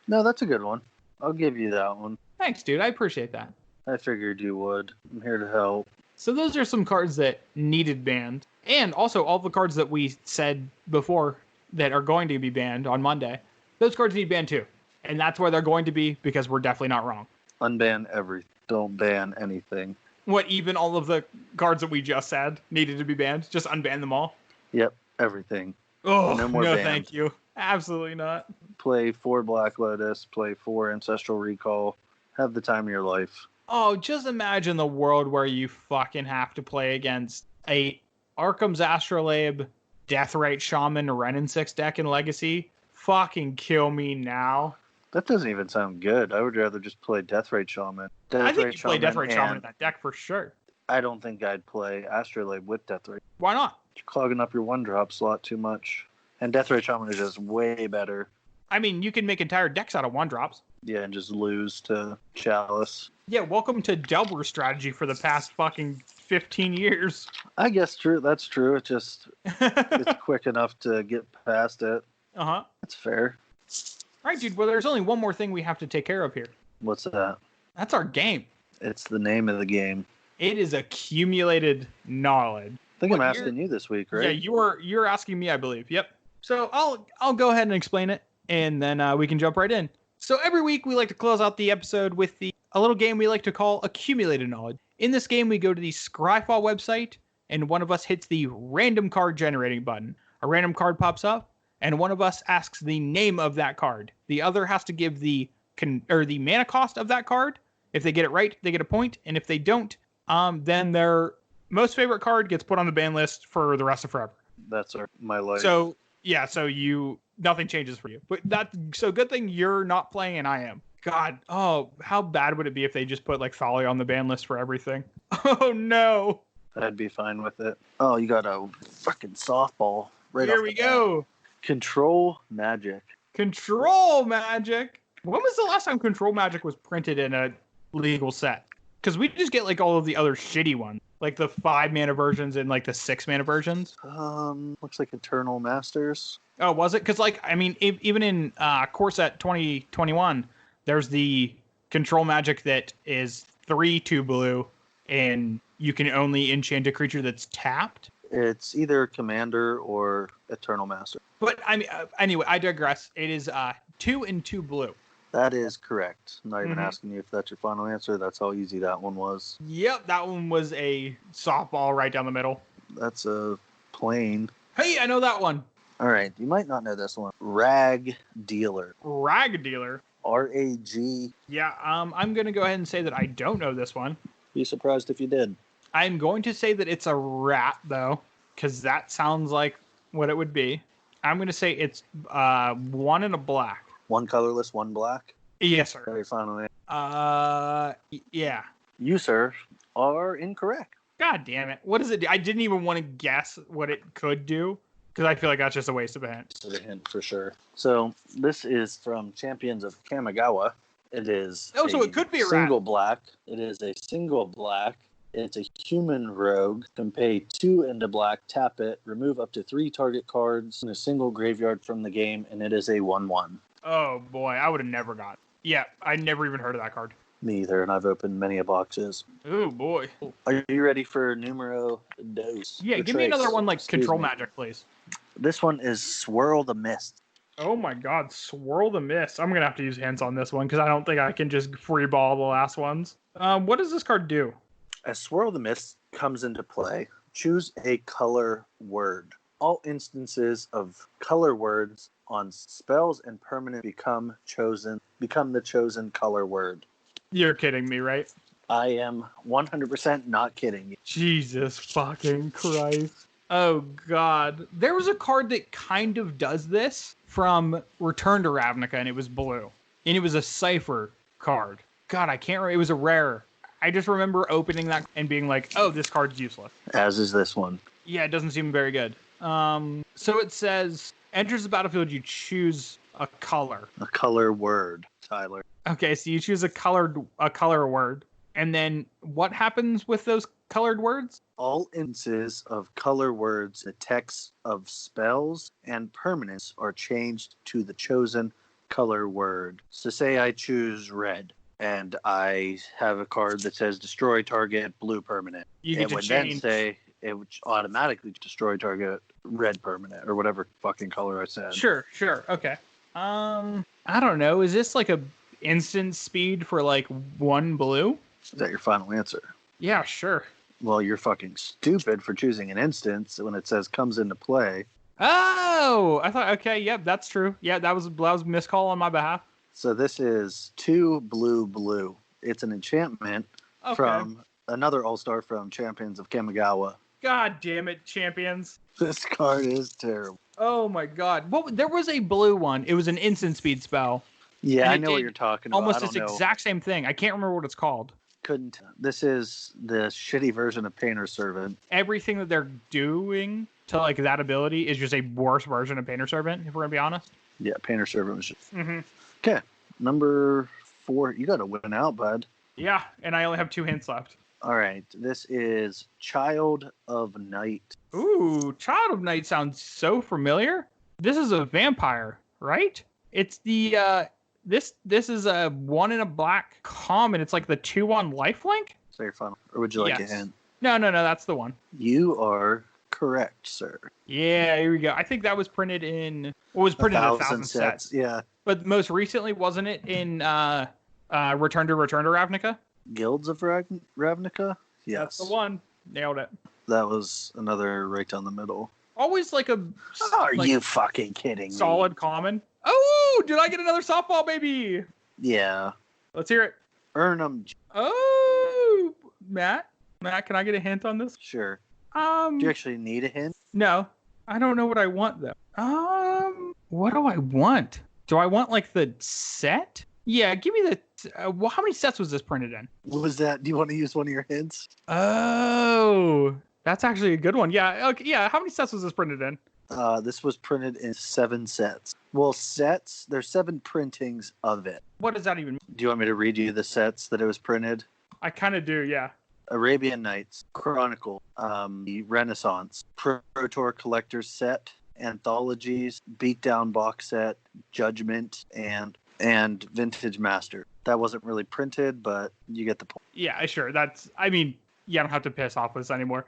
No, that's a good one. I'll give you that one. Thanks, dude. I appreciate that. I figured you would. I'm here to help. So those are some cards that needed banned. And also all the cards that we said before that are going to be banned on Monday. Those cards need banned too. And that's where they're going to be because we're definitely not wrong. Unban everything. Don't ban anything. What, even all of the cards that we just said needed to be banned? Just unban them all? Yep, everything. Oh, no thank you. Absolutely not. Play 4 Black Lotus, play 4 Ancestral Recall. Have the time of your life. Oh, just imagine the world where you fucking have to play against a Arkham's Astrolabe, Deathrite Shaman, Renin 6 deck in Legacy. Fucking kill me now. That doesn't even sound good. I would rather just play Deathrite Shaman. I think you play Deathrite Shaman in that deck for sure. I don't think I'd play Astrolabe with Deathrite. Why not? You're clogging up your 1-drop slot too much. And Deathrite Shaman is just way better. I mean, you can make entire decks out of 1-drops. Yeah, and just lose to Chalice. Yeah, welcome to Delver strategy for the past fucking 15 years. I guess true. That's true. It's just it's quick enough to get past it. Uh-huh. That's fair. All right, dude. Well, there's only one more thing we have to take care of here. What's that? That's our game. It's the name of the game. It is accumulated knowledge. I think I'm asking you this week, right? Yeah, you're asking me, I believe. Yep. So I'll go ahead and explain it, and then we can jump right in. So every week we like to close out the episode with a little game we like to call Accumulated Knowledge. In this game, we go to the Scryfall website, and one of us hits the random card generating button. A random card pops up, and one of us asks the name of that card. The other has to give the mana cost of that card. If they get it right, they get a point, and if they don't, then they're most favorite card gets put on the ban list for the rest of forever. That's my life. So yeah, nothing changes for you. But good thing you're not playing and I am. God, how bad would it be if they just put like Thalia on the ban list for everything? Oh no. I'd be fine with it. Oh, you got a fucking softball right Here off we the bat. go. Control Magic. Control Magic. When was the last time Control Magic was printed in a legal set? Because we just get like all of the other shitty ones, like the 5-mana versions and like the 6-mana versions. Looks like Eternal Masters. Oh, was it? Because like I mean, even in Core Set 2021, there's the Control Magic that is 3/2 blue, and you can only enchant a creature that's tapped. It's either Commander or Eternal Master. But I mean, anyway, I digress. It is 2 and 2 blue. That is correct. I'm not even asking you if that's your final answer. That's how easy that one was. Yep, that one was a softball right down the middle. That's a plain. Hey, I know that one. All right, you might not know this one. Rag Dealer. Rag Dealer. RAG. Yeah, I'm going to go ahead and say that I don't know this one. Be surprised if you did. I'm going to say that it's a rat, though, because that sounds like what it would be. I'm going to say it's 1 and a black. 1 colorless, 1 black? Yes, sir. Very final answer. Yeah. You, sir, are incorrect. God damn it. What does it do? I didn't even want to guess what it could do, because I feel like that's just a waste of a hint. It's a hint for sure. So, this is from Champions of Kamigawa. It is so it could be a single rat. black. It is a single black. It's a human rogue. Can pay 2 into black, tap it, remove up to 3 target cards in a single graveyard from the game, and it is a 1/1. Oh, boy. I would have never got it. Yeah, I never even heard of that card. Me either, and I've opened many a boxes. Oh, boy. Are you ready for numero dos? Yeah, give me another one like Control Magic, please. This one is Swirl the Mist. Oh my god, Swirl the Mist. I'm going to have to use hints on this one because I don't think I can just free ball the last ones. What does this card do? As Swirl the Mist comes into play, choose a color word. All instances of color words on spells and permanent become the chosen color word. You're kidding me, right? I am 100% not kidding you. Jesus fucking Christ. Oh god. There was a card that kind of does this from Return to Ravnica, and it was blue. And it was a Cipher card. God, I can't remember. It was a rare. I just remember opening that and being like, oh, this card's useless. As is this one. Yeah, it doesn't seem very good. So it says, enters the battlefield, you choose a color. A color word, Tyler. Okay, so you choose a color word. And then what happens with those colored words? All instances of color words, the text of spells and permanents are changed to the chosen color word. So say I choose red, and I have a card that says destroy target blue permanent. You would then say it would automatically destroy target red permanent or whatever fucking color I said. Sure. Okay. I don't know. Is this like a instant speed for like 1 blue? Is that your final answer? Yeah, sure. Well, you're fucking stupid for choosing an instance when it says comes into play. Oh, I thought, okay, yep, that's true. Yeah, that was a miscall on my behalf. So this is 2 blue. It's an enchantment from another all-star from Champions of Kamigawa. God damn it, Champions. This card is terrible. Oh my god. There was a blue one. It was an instant speed spell. Yeah, I know what you're talking about. Almost this exact same thing. I can't remember what it's called. This is the shitty version of Painter Servant. Everything that they're doing to like that ability is just a worse version of Painter Servant, if we're gonna be honest. Yeah, Painter Servant was just... Okay, number 4. You got to win out, bud. Yeah, and I only have 2 hints left. All right, this is Child of Night. Ooh, Child of Night sounds so familiar. This is a vampire, right? It's the this is a 1 and a black common. It's like the 2/1 lifelink. Is that your final? Or would you like a hint? No, that's the one. You are correct, sir. Yeah, here we go. I think that was printed in 1,000 sets. Yeah. But most recently, wasn't it in Return to Ravnica? Guilds of Ravnica? Yes. That's the one. Nailed it. That was another right down the middle. Always like a... Are you fucking kidding me? Solid common. Oh, did I get another softball, baby? Yeah. Let's hear it. Urnum. Oh, Matt? Matt, can I get a hint on this? Sure. Do you actually need a hint? No. I don't know what I want, though. What do I want? Do I want, like, the set? Yeah, give me the... well, how many sets was this printed in? What was that? Do you want to use one of your hints? Oh, that's actually a good one. Yeah, okay, yeah. How many sets was this printed in? This was printed in 7 sets. Well, sets, there's 7 printings of it. What does that even mean? Do you want me to read you the sets that it was printed? I kind of do, yeah. Arabian Nights, Chronicle, the Renaissance, Pro Tour Collector's Set, Anthologies, Beatdown Box Set, Judgment, and Vintage Master. That wasn't really printed, but you get the point. Yeah, sure. I mean, you don't have to piss off with us anymore.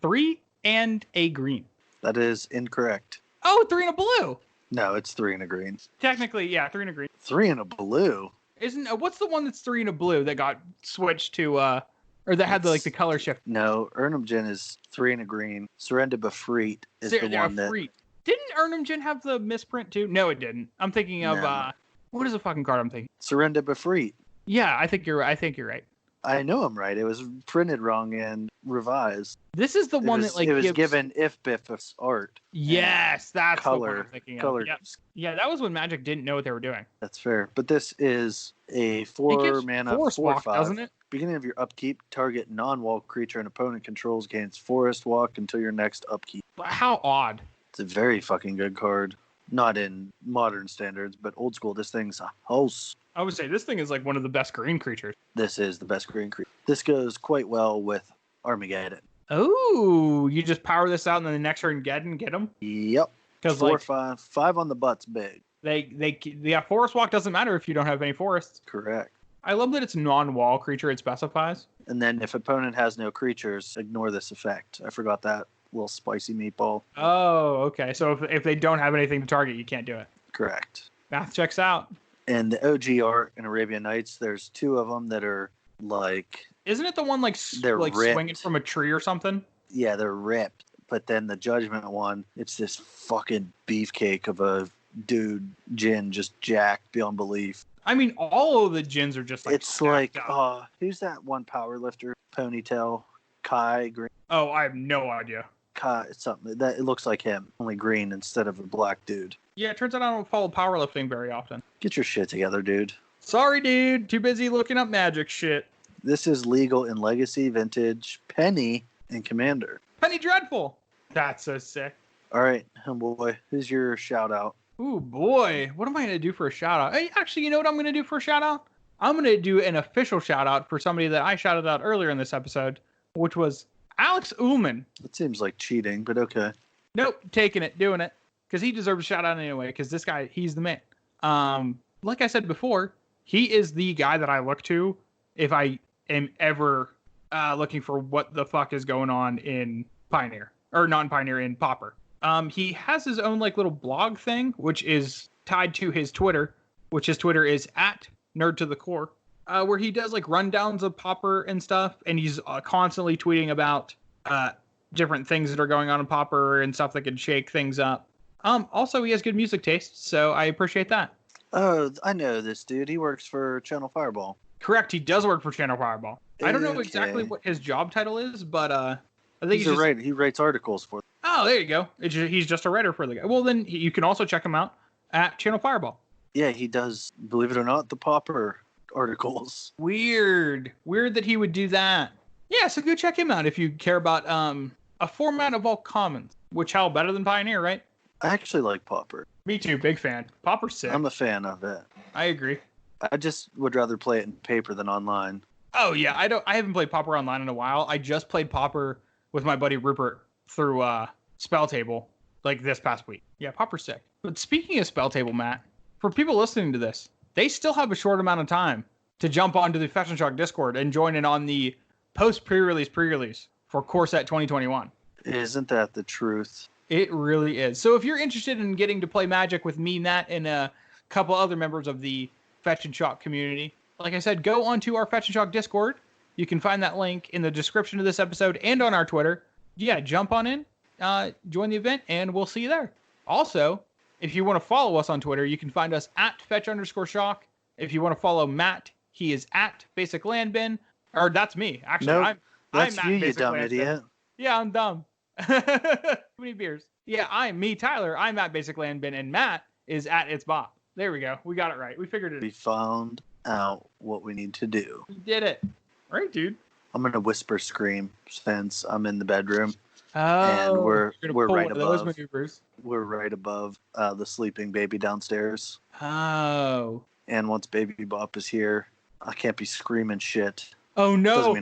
3 and a green. That is incorrect. Oh, 3 and a blue. No, it's 3 and a green. Technically, yeah, 3 and a green. 3 and a blue? What's the one that's 3 and a blue that got switched to, or that had the color shift? No, Ernimgen is 3 and a green. Surrender Befreet is the one that... Didn't Ernimgen have the misprint too? No, it didn't. I'm thinking of, what is the fucking card I'm thinking? Surrender Befreet. Yeah, I think you're right. I know I'm right. It was printed wrong and revised. This is the one that it was given if Biff's art. Yes, that's color, the one I'm thinking of. Color. Yep. Yeah, that was when Magic didn't know what they were doing. That's fair. But this is a 4-mana 4/5. Doesn't it? Beginning of your upkeep, target non-wall creature an opponent controls gains Forest Walk until your next upkeep. How odd. It's a very fucking good card. Not in modern standards, but old school. This thing's a house. I would say this thing is like one of the best green creatures. This is the best green creature. This goes quite well with Armageddon. Oh, you just power this out and then the next turn get them? Yep. 4/5 on the butt's big. Forest Walk doesn't matter if you don't have any forests. Correct. I love that it's non-wall creature it specifies. And then if opponent has no creatures, ignore this effect. I forgot that little spicy meatball. Oh, okay. So if they don't have anything to target, you can't do it. Correct. Math checks out. And the OG art in Arabian Nights, there's 2 of them that are like... Isn't it the one they're like ripped. swinging from a tree or something? Yeah, they're ripped. But then the Judgment one, it's this fucking beefcake of a dude, Jin, just jacked beyond belief. I mean, all of the Jins are just like... It's like, who's that one power lifter? Ponytail? Kai Green? Oh, I have no idea. Kai, something. That it looks like him, only green instead of a black dude. Yeah, it turns out I don't follow powerlifting very often. Get your shit together, dude. Sorry, dude. Too busy looking up Magic shit. This is legal in Legacy, Vintage, Penny, and Commander. Penny Dreadful. That's so sick. All right, homeboy. Who's your shout out? Ooh, boy. What am I going to do for a shout out? Hey, actually, you know what I'm going to do for a shout out? I'm going to do an official shout out for somebody that I shouted out earlier in this episode, which was Alex Ullman. That seems like cheating, but okay. Nope, taking it, doing it. Because he deserves a shout out anyway, because this guy, he's the man. Like I said before, he is the guy that I look to if I am ever looking for what the fuck is going on in Pioneer. Or non-Pioneer, in Pauper. He has his own like little blog thing, which is tied to his Twitter, which his Twitter is @NerdToTheCore, where he does like rundowns of Pauper and stuff, and he's constantly tweeting about different things that are going on in Pauper and stuff that can shake things up. Also, he has good music taste, so I appreciate that. Oh, I know this dude. He works for Channel Fireball. Correct, he does work for Channel Fireball. I don't know exactly what his job title is, but I think he's a writer. He writes articles for them. Oh, there you go. He's just a writer for the guy. Well, then you can also check him out at Channel Fireball. Yeah, he does, believe it or not, the Pauper articles. Weird that he would do that. Yeah, so go check him out if you care about a format of all commons. Which, how better than Pioneer, right? I actually like Pauper. Me too, big fan. Pauper's sick. I'm a fan of it. I agree. I just would rather play it in paper than online. Oh yeah, I haven't played Pauper online in a while. I just played Pauper with my buddy Rupert through Spell Table like this past week. Yeah, Pauper's sick. But speaking of Spell Table, Matt, for people listening to this, they still have a short amount of time to jump onto the Fetch and Shock Discord and join in on the post pre-release for Core Set 2021. Isn't that the truth? It really is. So if you're interested in getting to play Magic with me, Matt, and a couple other members of the Fetch and Shock community, like I said, go onto our Fetch and Shock Discord. You can find that link in the description of this episode and on our Twitter. Yeah, jump on in, join the event, and we'll see you there. Also, if you want to follow us on Twitter, you can find us at Fetch_Shock. If you want to follow Matt, he is at Basic Land Bin. Or that's me. Actually, nope. That's I'm you, Matt, you dumb basically. idiot. Yeah, I'm dumb. Too many beers. Yeah, I'm me, Tyler. I'm at Basic Landbin, and Matt is at It's Bob. There we go. We got it right. We figured it. We found out what we need to do. We did it. Right, dude. I'm gonna whisper scream since I'm in the bedroom. Oh, and we're right above. Those maneuvers. We're right above the sleeping baby downstairs. Oh. And once Baby Bop is here, I can't be screaming shit. Oh no.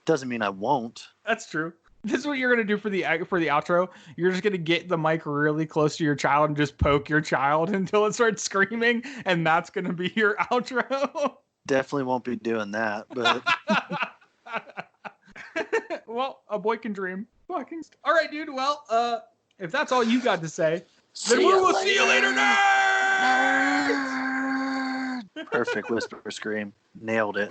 Doesn't mean I won't. That's true. This is what you're gonna do for the outro. You're just gonna get the mic really close to your child and just poke your child until it starts screaming, and that's gonna be your outro. Definitely won't be doing that, but well, a boy can dream. Fucking. All right, dude. Well, if that's all you got to say, then we will see you later, nerds. Perfect whisper scream. Nailed it.